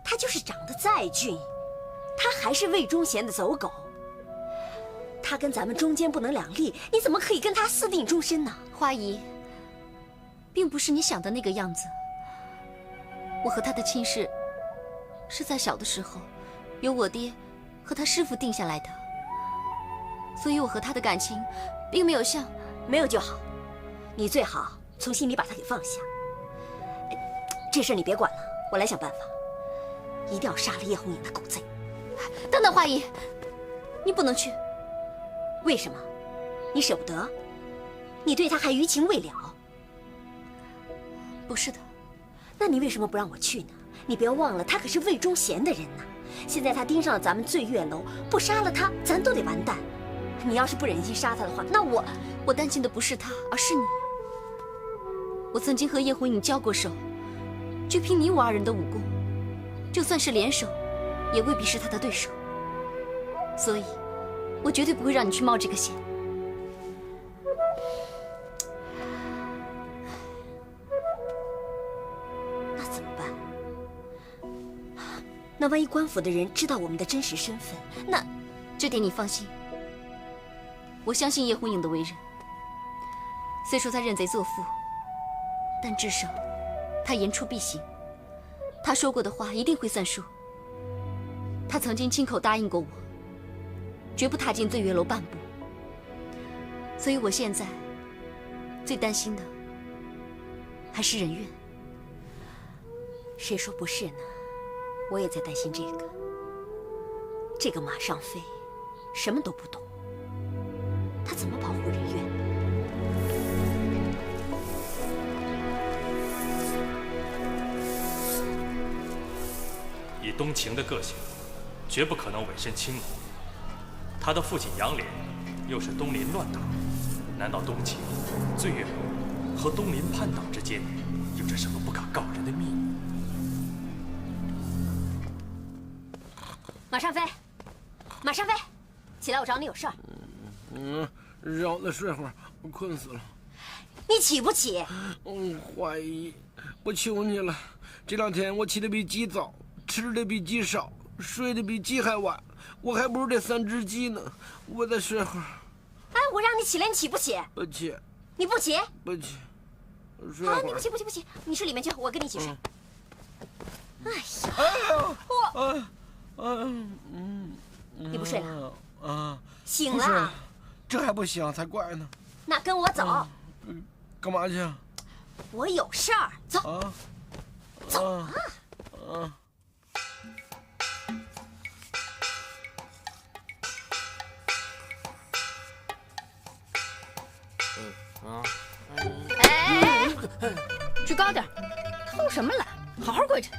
[SPEAKER 3] 他就是长得再俊，他还是魏忠贤的走狗。他跟咱们中间不能两立，你怎么可以跟他私定终身呢？
[SPEAKER 13] 花姨，并不是你想的那个样子。我和他的亲事，是在小的时候，由我爹和他师父定下来的。所以我和他的感情，并没有像……
[SPEAKER 3] 没有就好，你最好从心里把他给放下。这事你别管了，我来想办法，一定要杀了叶红影的狗贼。
[SPEAKER 13] 等等，花姨，你不能去。
[SPEAKER 3] 为什么？你舍不得？你对他还余情未了？
[SPEAKER 13] 不是的。
[SPEAKER 3] 那你为什么不让我去呢？你别忘了，他可是魏忠贤的人呐。现在他盯上了咱们醉月楼，不杀了他，咱都得完蛋。你要是不忍心杀他的话，那
[SPEAKER 13] 我担心的不是他，而是你。我曾经和叶红影交过手，就凭你我二人的武功，就算是联手，也未必是他的对手。所以，我绝对不会让你去冒这个险。
[SPEAKER 3] 那怎么办？那万一官府的人知道我们的真实身份，那……
[SPEAKER 13] 这点你放心。我相信叶红影的为人。虽说他认贼作父，但至少他言出必行。他说过的话一定会算数。他曾经亲口答应过我，绝不踏进醉月楼半步。所以我现在最担心的还是人怨。
[SPEAKER 3] 谁说不是呢？我也在担心这个。这个马尚飞什么都不懂，他怎么保护人怨？
[SPEAKER 1] 以冬晴的个性，绝不可能委身青楼。他的父亲杨涟又是东林乱党，难道冬晴、醉月楼和东林叛党之间有着什么不可告人的秘密？
[SPEAKER 3] 马尚飞，马尚飞，起来，我找你有事儿。
[SPEAKER 8] 让我再睡会儿，我困死了。
[SPEAKER 3] 你起不起？
[SPEAKER 8] 花姨，我求你了，这2天我起得比鸡早，吃的比鸡少，睡得比鸡还晚，我还不如这3只鸡呢。我再睡会儿。
[SPEAKER 3] 哎，我让你起来，你起不起？
[SPEAKER 8] 不起。
[SPEAKER 3] 你不起？
[SPEAKER 8] 不起。睡会儿。
[SPEAKER 3] 好，你不起，不起，不起，你睡里面去，我跟你一起睡。哎呀，你不睡了？醒了。
[SPEAKER 8] 这还不醒才怪呢。
[SPEAKER 3] 那跟我走。
[SPEAKER 8] 干嘛去？
[SPEAKER 3] 我有事儿，走。走啊！
[SPEAKER 11] 哎，举高点，偷什么懒？好好跪着。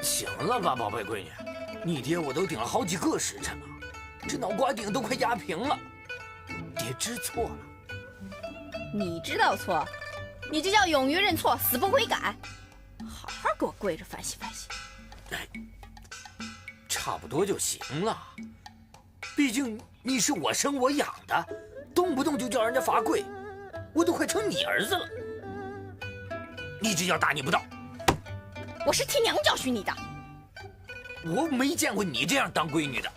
[SPEAKER 5] 行了吧，宝贝闺女，你爹我都顶了好几个时辰了，这脑瓜顶都快压平了。爹知错了。
[SPEAKER 11] 你知道错，你就叫勇于认错，死不悔改。好好给我跪着反省反省。
[SPEAKER 5] 哎，差不多就行了。毕竟你是我生我养的，动不动就叫人家罚跪，我都快成你儿子了。你这叫大逆不道。
[SPEAKER 11] 我是替娘教训你的。
[SPEAKER 5] 我没见过你这样当闺女的。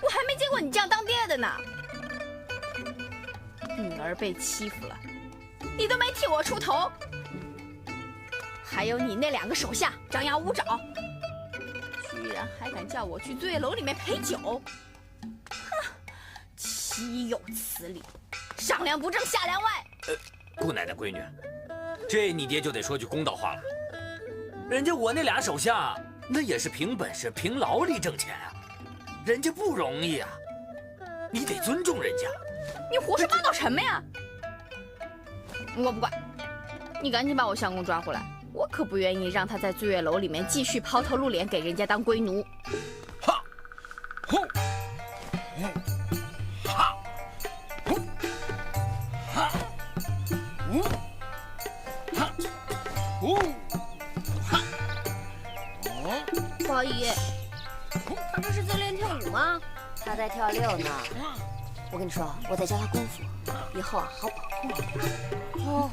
[SPEAKER 11] 我还没见过你这样当爹的呢。女儿被欺负了，你都没替我出头。还有你那2个手下张牙舞爪，居然还敢叫我去醉月楼里面陪酒，哼，岂有此理！上梁不正下梁歪。
[SPEAKER 5] 姑奶奶闺女，这你爹就得说句公道话了。人家我那2手下，那也是凭本事、凭劳力挣钱啊，人家不容易啊，你得尊重人家。
[SPEAKER 11] 你胡说八道什么呀？我不管，你赶紧把我相公抓回来，我可不愿意让他在醉月楼里面继续抛头露脸给人家当龟奴。
[SPEAKER 8] 哈，呼，哈，呼，哈，呼，哈，呼，哈。
[SPEAKER 3] 花姨，他这是在练跳舞吗？他在跳6呢。我跟你说，我在教他功夫，以后啊好保护你。哦，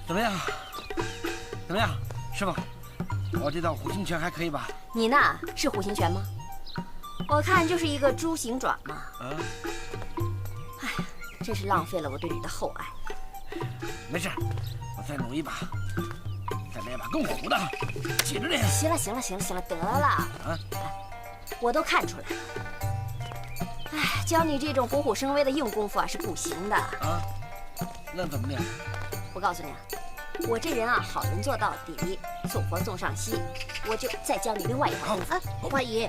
[SPEAKER 8] 怎么样？怎么样，师傅？我这道虎形拳还可以吧？
[SPEAKER 3] 你那是虎形拳吗？我看就是一个猪形爪嘛。
[SPEAKER 8] 啊。
[SPEAKER 3] 哎，真是浪费了我对你的厚爱。
[SPEAKER 8] 没事，我再努一把，再来一把更虎的，接着练。
[SPEAKER 3] 行了，得了。啊，我都看出来了。哎，教你这种虎虎生威的硬功夫啊是不行的。
[SPEAKER 8] 啊？那怎么练？
[SPEAKER 3] 我告诉你啊，我这人啊，好人做到底，送佛送上西。我就再教你另外一套功夫。
[SPEAKER 6] 花姨，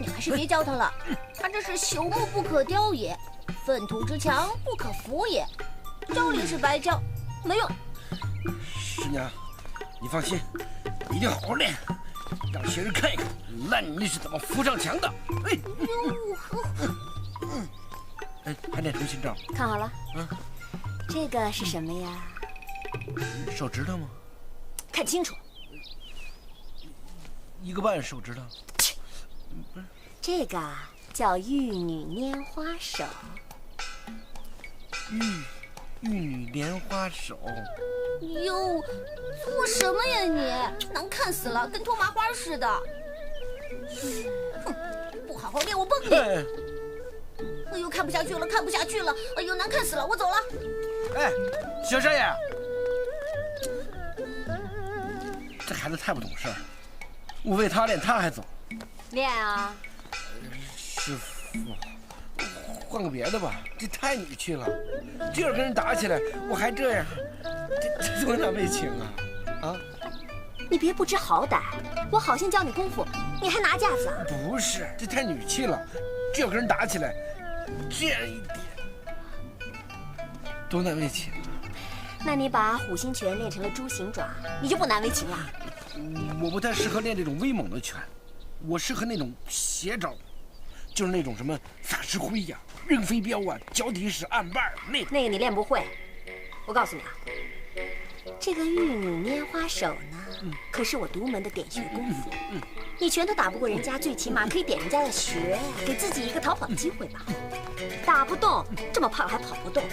[SPEAKER 6] 你还是别教他了，他这是朽木不可雕也，粪土之强不可腐也，教也是白教，没用。
[SPEAKER 8] 师娘，你放心，一定好好练，让学生看一看烂泥是怎么扶上墙的。还练什么新招？
[SPEAKER 3] 看好了。这个是什么呀？
[SPEAKER 8] 手指头吗？
[SPEAKER 3] 看清楚。
[SPEAKER 8] 1个半手指头。
[SPEAKER 3] 这个叫玉女拈花手。
[SPEAKER 8] 玉女莲花手。
[SPEAKER 6] 哟，做什么呀你？难看死了，跟脱麻花似的。哼，不好好练我崩你！哎呦，看不下去了！哎呦，难看死了，我走了。
[SPEAKER 8] 哎，小少爷，这孩子太不懂事儿，我为他练，他还走。
[SPEAKER 3] 练啊！
[SPEAKER 8] 师傅，换个别的吧，这太女气了。这要跟人打起来，我还这样，这多难为情啊！啊！
[SPEAKER 3] 你别不知好歹，我好心教你功夫，你还拿架子啊？
[SPEAKER 8] 不是，这太女气了。这要跟人打起来，这样一点，多难为情啊！
[SPEAKER 3] 那你把虎形拳练成了猪形爪，你就不难为情了。
[SPEAKER 8] 我不太适合练这种威猛的拳，我适合那种邪招，就是那种什么撒石灰呀、扔飞镖啊、脚底使暗绊那个
[SPEAKER 3] 你练不会。我告诉你啊，这个玉女拈花手呢，可是我独门的点穴功夫。你拳头打不过人家，最起码可以点人家的穴，给自己一个逃跑的机会吧。打不动，这么胖还跑不动，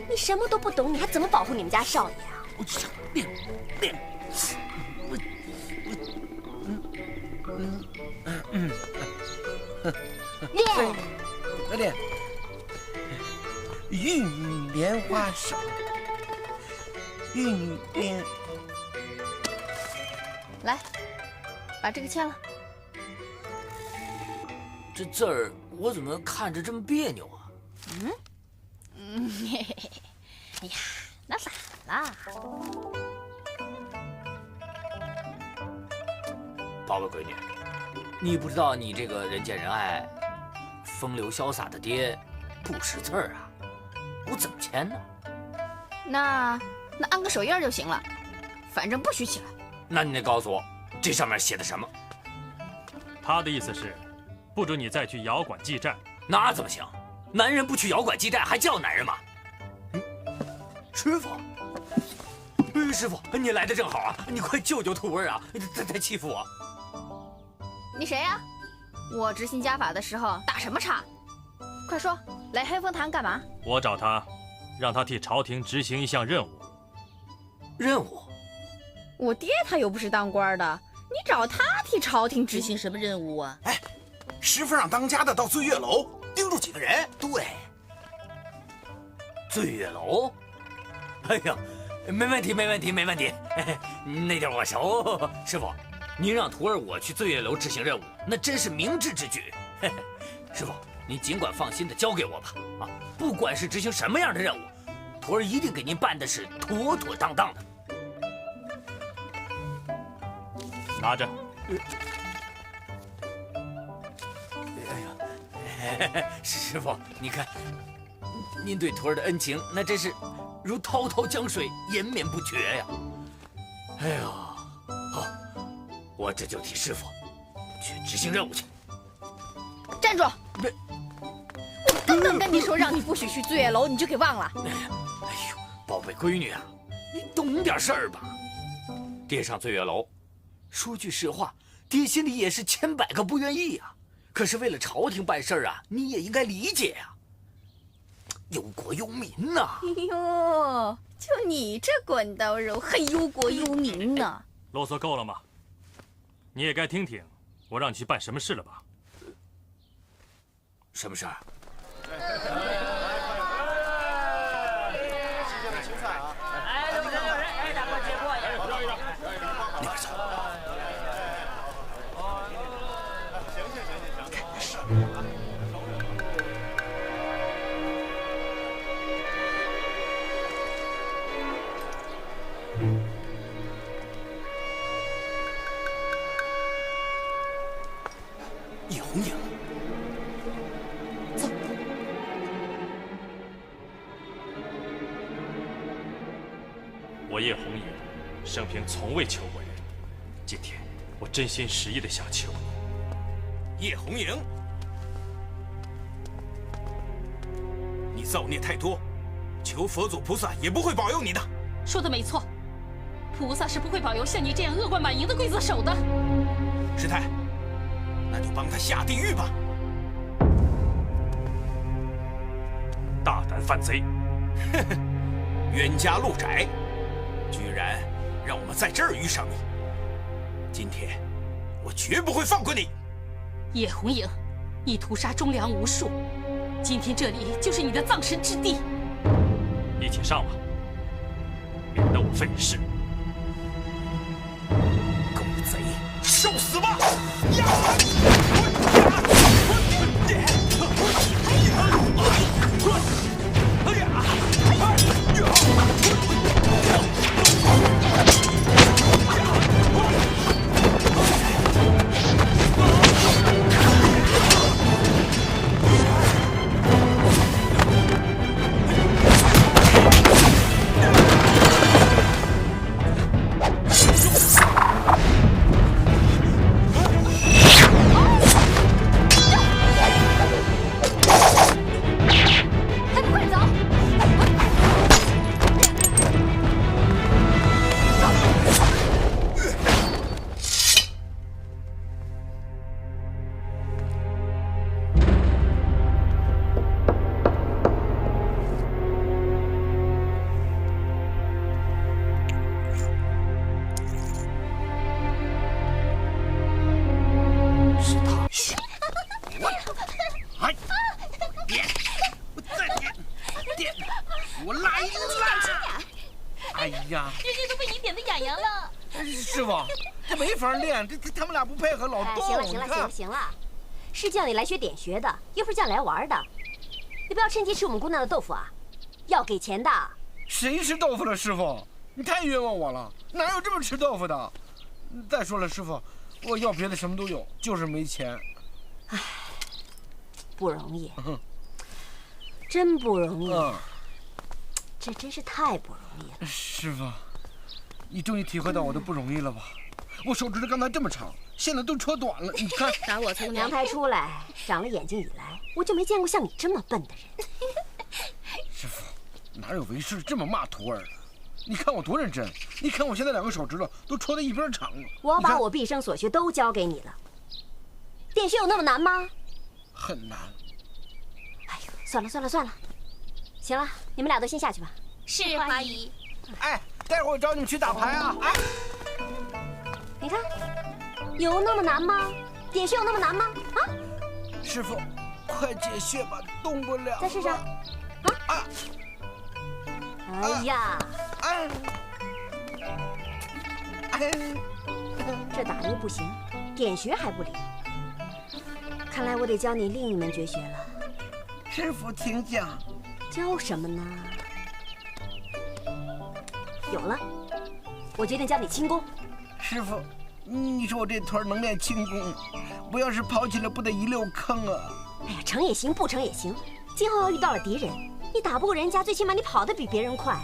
[SPEAKER 3] 你什么都不懂，你还怎么保护你们家少爷啊？
[SPEAKER 8] 我就想练，练，练，玉女莲花手，玉女莲。
[SPEAKER 11] 来，把这个签了。
[SPEAKER 5] 这字儿我怎么看着这么别扭啊？
[SPEAKER 11] 嘿嘿嘿，哎呀，那咋了？
[SPEAKER 5] 宝贝闺女，你不知道你这个人见人爱、风流潇洒的爹不识字儿啊？我怎么签呢？
[SPEAKER 11] 那按个手印就行了，反正不许起来。
[SPEAKER 5] 那你得告诉我，这上面写的什么？
[SPEAKER 1] 他的意思是，不准你再去窑馆记债。
[SPEAKER 5] 那怎么行？男人不去窑馆记债，还叫男人吗？师傅，师傅，你来的正好啊！你快救救徒儿啊！他欺负我。
[SPEAKER 11] 你谁呀？我执行家法的时候打什么岔？快说，来黑风潭干嘛？
[SPEAKER 1] 我找他，让他替朝廷执行一项任务。
[SPEAKER 5] 任务？
[SPEAKER 6] 我爹他又不是当官的，你找他替朝廷执行什么任务啊？
[SPEAKER 10] 哎，师傅让当家的到醉月楼盯住几个人。
[SPEAKER 5] 对，醉月楼。哎呀，没问题，没问题，没问题。那地儿我熟。师傅，您让徒儿我去醉月楼执行任务，那真是明智之举。师傅，您尽管放心的交给我吧。啊，不管是执行什么样的任务，徒儿一定给您办的是妥妥当当的。
[SPEAKER 1] 拿着。
[SPEAKER 5] 哎呀，师傅，你看，您对徒儿的恩情，那真是如滔滔江水，延绵不绝呀。哎呀，好，我这就替师傅去执行任务去。
[SPEAKER 11] 站住！我刚刚跟你说让你不许去醉月楼，你就给忘了。
[SPEAKER 5] 哎呦，宝贝闺女啊，你懂点事儿吧？爹上醉月楼，说句实话，爹心里也是千百个不愿意啊。可是为了朝廷办事啊，你也应该理解呀。忧国忧民呐！
[SPEAKER 11] 哎呦，就你这滚刀肉，还忧国忧民呢？
[SPEAKER 1] 啰嗦够了吗？你也该听听我让你去办什么事了吧？
[SPEAKER 5] 什么事儿？那边走。叶红影，
[SPEAKER 3] 走。
[SPEAKER 1] 我叶红影，生平从未求过人，今天我真心实意的想求你。
[SPEAKER 10] 叶红影，你造孽太多，求佛祖菩萨也不会保佑你的。
[SPEAKER 4] 说的没错，菩萨是不会保佑像你这样恶贯满盈的刽子手的。
[SPEAKER 10] 师太，那就帮他下地狱吧。
[SPEAKER 1] 大胆犯贼！
[SPEAKER 10] 呵呵，冤家路窄，居然让我们在这儿遇上你。今天我绝不会放过你。
[SPEAKER 4] 叶红影，你屠杀忠良无数，今天这里就是你的葬身之地。
[SPEAKER 1] 一起上吧，免得我费事。
[SPEAKER 10] 狗贼，受死吧！
[SPEAKER 8] 练，他们俩不配合，老动。
[SPEAKER 3] 行了，是叫你来学点学的，又不是叫你来玩的。你不要趁机吃我们姑娘的豆腐啊，要给钱的。
[SPEAKER 8] 谁吃豆腐了，师傅？你太冤枉我了，哪有这么吃豆腐的？再说了，师傅，我要别的什么都有，就是没钱。
[SPEAKER 3] 唉，不容易，真不容易。这真是太不容易了。
[SPEAKER 8] 师傅，你终于体会到我的不容易了吧？我手指头刚才这么长，现在都戳短了。你看，
[SPEAKER 3] 打我从娘胎出来长了眼睛以来，我就没见过像你这么笨的人。
[SPEAKER 8] 师傅，哪有为师这么骂徒儿的？你看我多认真，你看我现在2个手指头都戳在一边长了。
[SPEAKER 3] 我把我毕生所学都教给你了，点穴有那么难吗？
[SPEAKER 8] 很难。
[SPEAKER 3] 哎呦，算了，行了，你们俩都先下去吧。
[SPEAKER 6] 是花姨。
[SPEAKER 8] 哎，待会儿我找你们去打牌啊！哎。
[SPEAKER 3] 你看，有那么难吗？点穴有那么难吗？啊！
[SPEAKER 8] 师傅，快解穴吧，动不了。
[SPEAKER 3] 再试试。啊！哎呀！这打又不行，点穴还不灵。看来我得教你另一门绝学了。
[SPEAKER 8] 师傅，请讲。
[SPEAKER 3] 教什么呢？有了，我决定教你轻功。
[SPEAKER 8] 师傅，你说我这腿能练轻功，我要是跑起来不得一溜坑啊！
[SPEAKER 3] 哎呀，成也行，不成也行。今后要遇到了敌人，你打不过人家，最起码你跑得比别人快。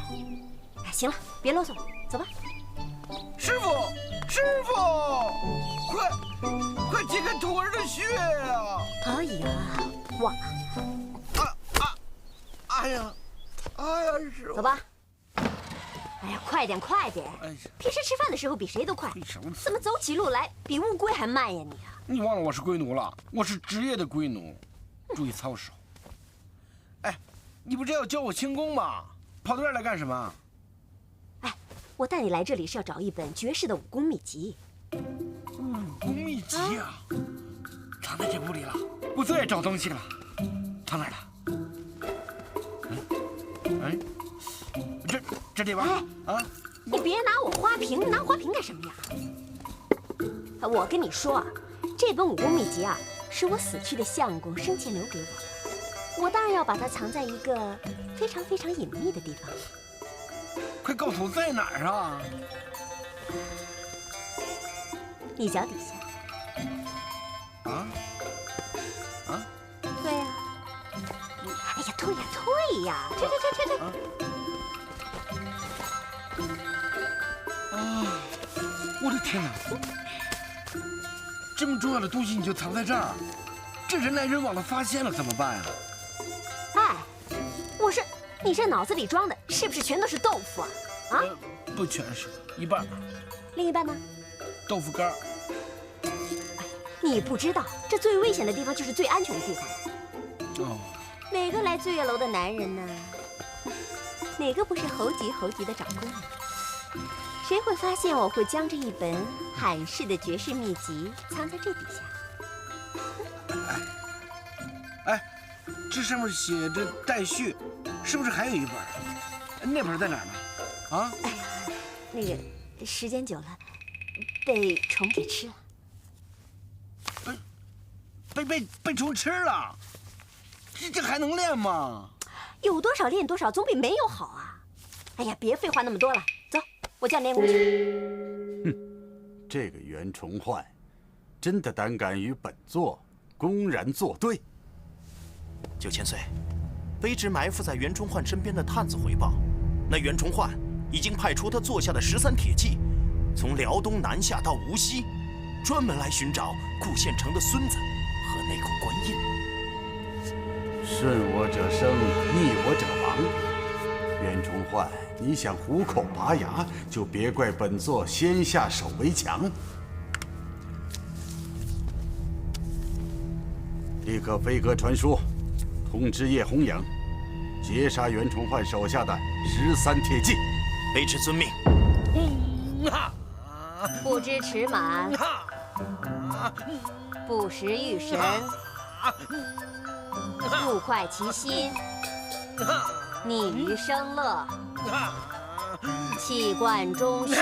[SPEAKER 3] 哎，行了，别啰嗦，走吧。
[SPEAKER 8] 师傅，快解开徒儿的穴啊！
[SPEAKER 3] 哎呀，忘了。
[SPEAKER 8] 哎呀，师傅，
[SPEAKER 3] 走吧。哎呀，快点快点！平时吃饭的时候比谁都快，怎么走起路来比乌龟还慢呀你啊？
[SPEAKER 8] 你忘了我是龟奴了？我是职业的龟奴，注意操守。哎，你不是要教我轻功吗？跑到这儿来干什么？
[SPEAKER 3] 哎，我带你来这里是要找一本绝世的武功秘籍。
[SPEAKER 8] 武功秘籍啊，藏在这屋里了。我最爱找东西了，藏哪儿了？哎，这里吧。啊，
[SPEAKER 3] 你别拿我花瓶，拿花瓶干什么呀？我跟你说啊，这本武功秘籍啊，是我死去的相公生前留给我的，我当然要把它藏在一个非常非常隐秘的地方。
[SPEAKER 8] 快告诉我在哪儿啊？
[SPEAKER 3] 你脚底下。
[SPEAKER 8] 啊？啊？
[SPEAKER 3] 对呀。哎呀，退呀退呀，退！
[SPEAKER 8] 啊！我的天哪！这么重要的东西你就藏在这儿，这人来人往的发现了怎么办啊？
[SPEAKER 3] 哎，你这脑子里装的是不是全都是豆腐啊？啊？
[SPEAKER 8] 不全是，一半。
[SPEAKER 3] 另一半呢？
[SPEAKER 8] 豆腐干。
[SPEAKER 3] 你不知道，这最危险的地方就是最安全的地方。
[SPEAKER 8] 哦。
[SPEAKER 3] 哪个来醉月楼的男人呢？哪个不是猴急的长官？谁会发现我会将这一本罕世的绝世秘籍藏在这底下？
[SPEAKER 8] 哎，这上面写着待续，是不是还有一本？那本在哪儿呢？啊？
[SPEAKER 3] 哎呀，那个时间久了，被虫给吃了。
[SPEAKER 8] 被虫吃了？这还能练吗？
[SPEAKER 3] 有多少练多少，总比没有好啊！哎呀，别废话那么多了，走，我叫你练功去。
[SPEAKER 7] 哼，这个袁崇焕，真的胆敢与本座公然作对。
[SPEAKER 2] 9000岁，卑职埋伏在袁崇焕身边的探子回报，那袁崇焕已经派出他座下的13铁骑，从辽东南下到无锡，专门来寻找顾县城的孙子和那口官印。
[SPEAKER 7] 顺我者生，逆我者亡。袁崇焕，你想虎口拔牙，就别怪本座先下手为强。立刻飞鸽传书，通知叶红影，截杀袁崇焕手下的13铁骑。
[SPEAKER 2] 卑职遵命。
[SPEAKER 3] 不知持马，不识玉神，不快其心，逆于生乐，气贯中虚，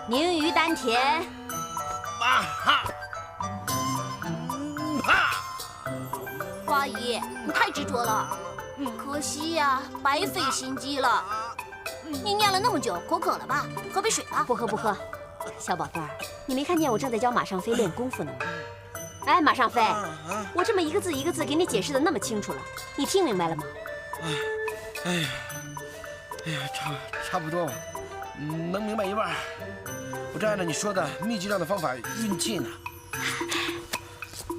[SPEAKER 3] 凝于丹田。
[SPEAKER 13] 花姨，你太执着了，可惜呀，白费心机了。你念了那么久，口渴了吧？喝杯水吧。
[SPEAKER 3] 不喝，小宝贝儿，你没看见我正在教马尚飞练功夫呢吗？哎，马尚飞，我这么一个字一个字给你解释的那么清楚了，你听明白了吗？
[SPEAKER 8] 哎呀，差不多吧，能明白一半。我正按照你说的秘籍上的方法运气呢。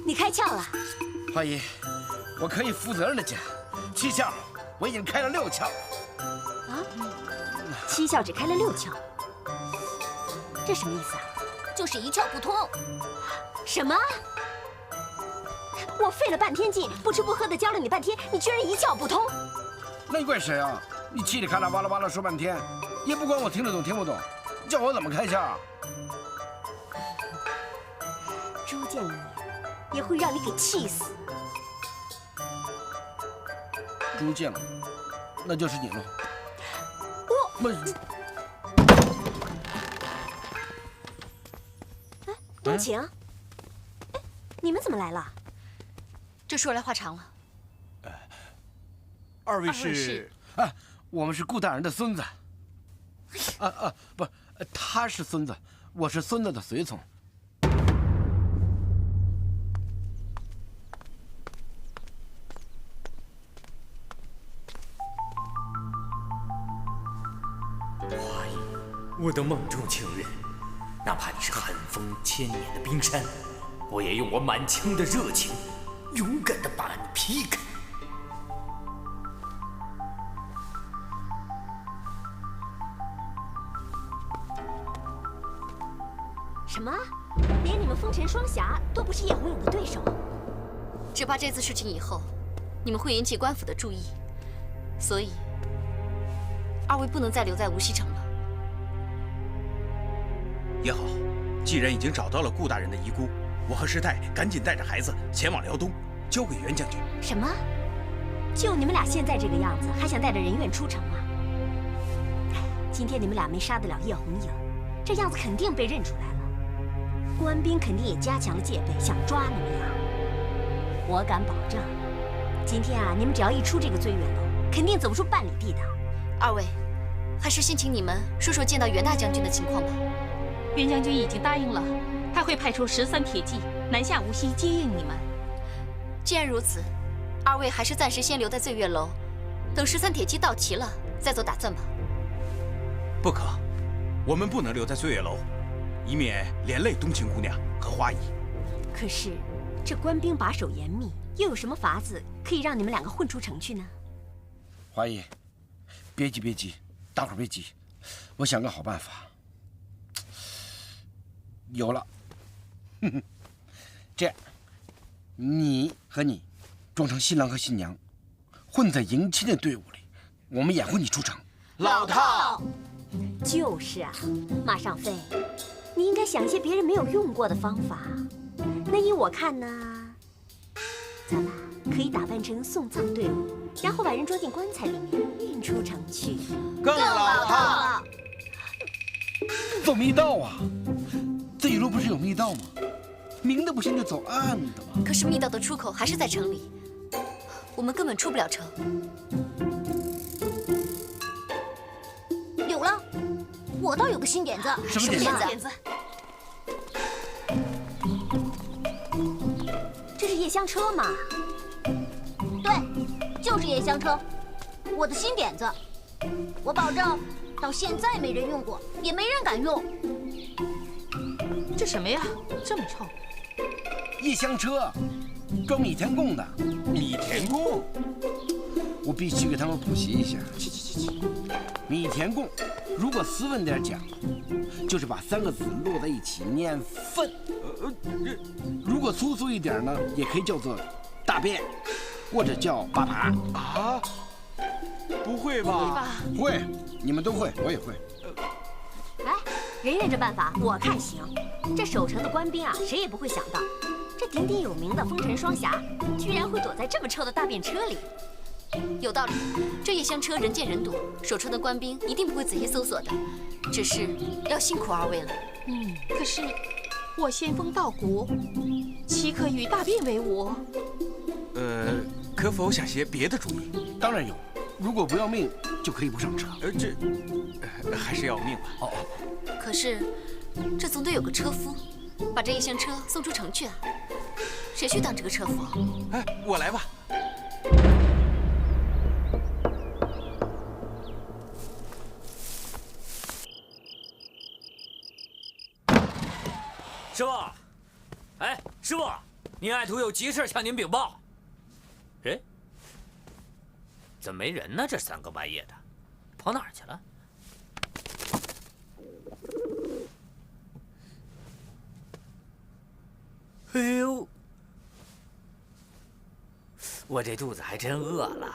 [SPEAKER 3] 你开窍了，
[SPEAKER 8] 花姨，我可以负责任的讲，7窍我已经开了6窍。
[SPEAKER 3] 啊？7窍只开了6窍，这什么意思啊？
[SPEAKER 13] 就是一窍不通。
[SPEAKER 3] 什么？我费了半天劲，不吃不喝的教了你半天，你居然一窍不通？
[SPEAKER 8] 那你怪谁啊？你嘁里咔嚓哇啦哇啦说半天，也不管我听得懂听不懂，叫我怎么开窍啊？
[SPEAKER 3] 朱建义也会让你给气死。
[SPEAKER 8] 朱建了，那就是你了。
[SPEAKER 3] 冬晴，哎，你们怎么来了？
[SPEAKER 13] 这说来话长了。
[SPEAKER 2] 二位是？
[SPEAKER 8] 我们是顾大人的孙子。不，他是孙子，我是孙子的随从。
[SPEAKER 5] 花姨，我的梦中情人，哪怕你是寒风1000年的冰山，我也用我满腔的热情，勇敢地把你劈开。
[SPEAKER 3] 风尘双侠都不是叶红影的对手。
[SPEAKER 13] 只怕这次事情以后，你们会引起官府的注意，所以二位不能再留在无锡城了。
[SPEAKER 10] 也好，既然已经找到了顾大人的遗孤，我和师太赶紧带着孩子前往辽东，交给袁将军。
[SPEAKER 3] 什么？就你们俩现在这个样子，还想带着人怨出城啊？今天你们俩没杀得了叶红影，这样子肯定被认出来了。官兵肯定也加强了戒备，想抓你们俩。我敢保证，今天啊，你们只要一出这个醉月楼，肯定走不出半里地的。
[SPEAKER 13] 二位，还是先请你们说说见到袁大将军的情况吧。
[SPEAKER 4] 袁将军已经答应了，他会派出13铁骑南下无锡接应你们。
[SPEAKER 13] 既然如此，二位还是暂时先留在醉月楼，等13铁骑到齐了再做打算吧。
[SPEAKER 10] 不可，我们不能留在醉月楼，以免连累冬青姑娘和花姨。
[SPEAKER 3] 可是，这官兵把守严密，又有什么法子可以让你们两个混出城去呢？
[SPEAKER 8] 花姨，别急别急，大伙儿别急，我想个好办法。有了，这样，你和你装成新郎和新娘，混在迎亲的队伍里，我们掩护你出城。
[SPEAKER 3] 老套。就是啊，马尚飞，你应该想一些别人没有用过的方法。那依我看呢，咱们可以打扮成送葬队伍，然后把人装进棺材里面运出城去。
[SPEAKER 8] 更老套了。走密道啊！这一路不是有密道吗？明的不行就走暗的嘛。
[SPEAKER 13] 可是密道的出口还是在城里，我们根本出不了城。
[SPEAKER 12] 有了，我倒有个新点子。
[SPEAKER 8] 什么点子？
[SPEAKER 3] 这是夜香车嘛？
[SPEAKER 12] 对，就是夜香车。我的新点子，我保证到现在没人用过，也没人敢用。
[SPEAKER 4] 这什么呀？这么臭！
[SPEAKER 8] 夜香车，装米田共的。
[SPEAKER 10] 米田共，
[SPEAKER 8] 我必须给他们普及一下。米田共，如果斯文点讲，就是把3个字摞在一起念粪。如果粗俗一点呢，也可以叫做大便，或者叫粑粑。
[SPEAKER 10] 啊？不会吧？
[SPEAKER 8] 会，你们都会，我也会。
[SPEAKER 3] 哎，人人这办法我看行。这守城的官兵啊，谁也不会想到，这鼎鼎有名的风尘双侠，居然会躲在这么臭的大便车里。
[SPEAKER 13] 有道理，这夜香车人见人躲，守城的官兵一定不会仔细搜索的。只是要辛苦二位了。
[SPEAKER 4] 可是我仙风道骨，岂可与大便为伍？
[SPEAKER 10] 可否想些别的主意？
[SPEAKER 8] 当然有，如果不要命，就可以不上车。
[SPEAKER 10] 还是要命吧。
[SPEAKER 8] 哦。
[SPEAKER 13] 可是，这总得有个车夫，把这夜香车送出城去啊。谁去当这个车夫？
[SPEAKER 10] 哎，我来吧。
[SPEAKER 5] 师傅，哎，师傅，您爱徒有急事向您禀报。哎，怎么没人呢？这3更半夜的，跑哪儿去了？哎呦，我这肚子还真饿了。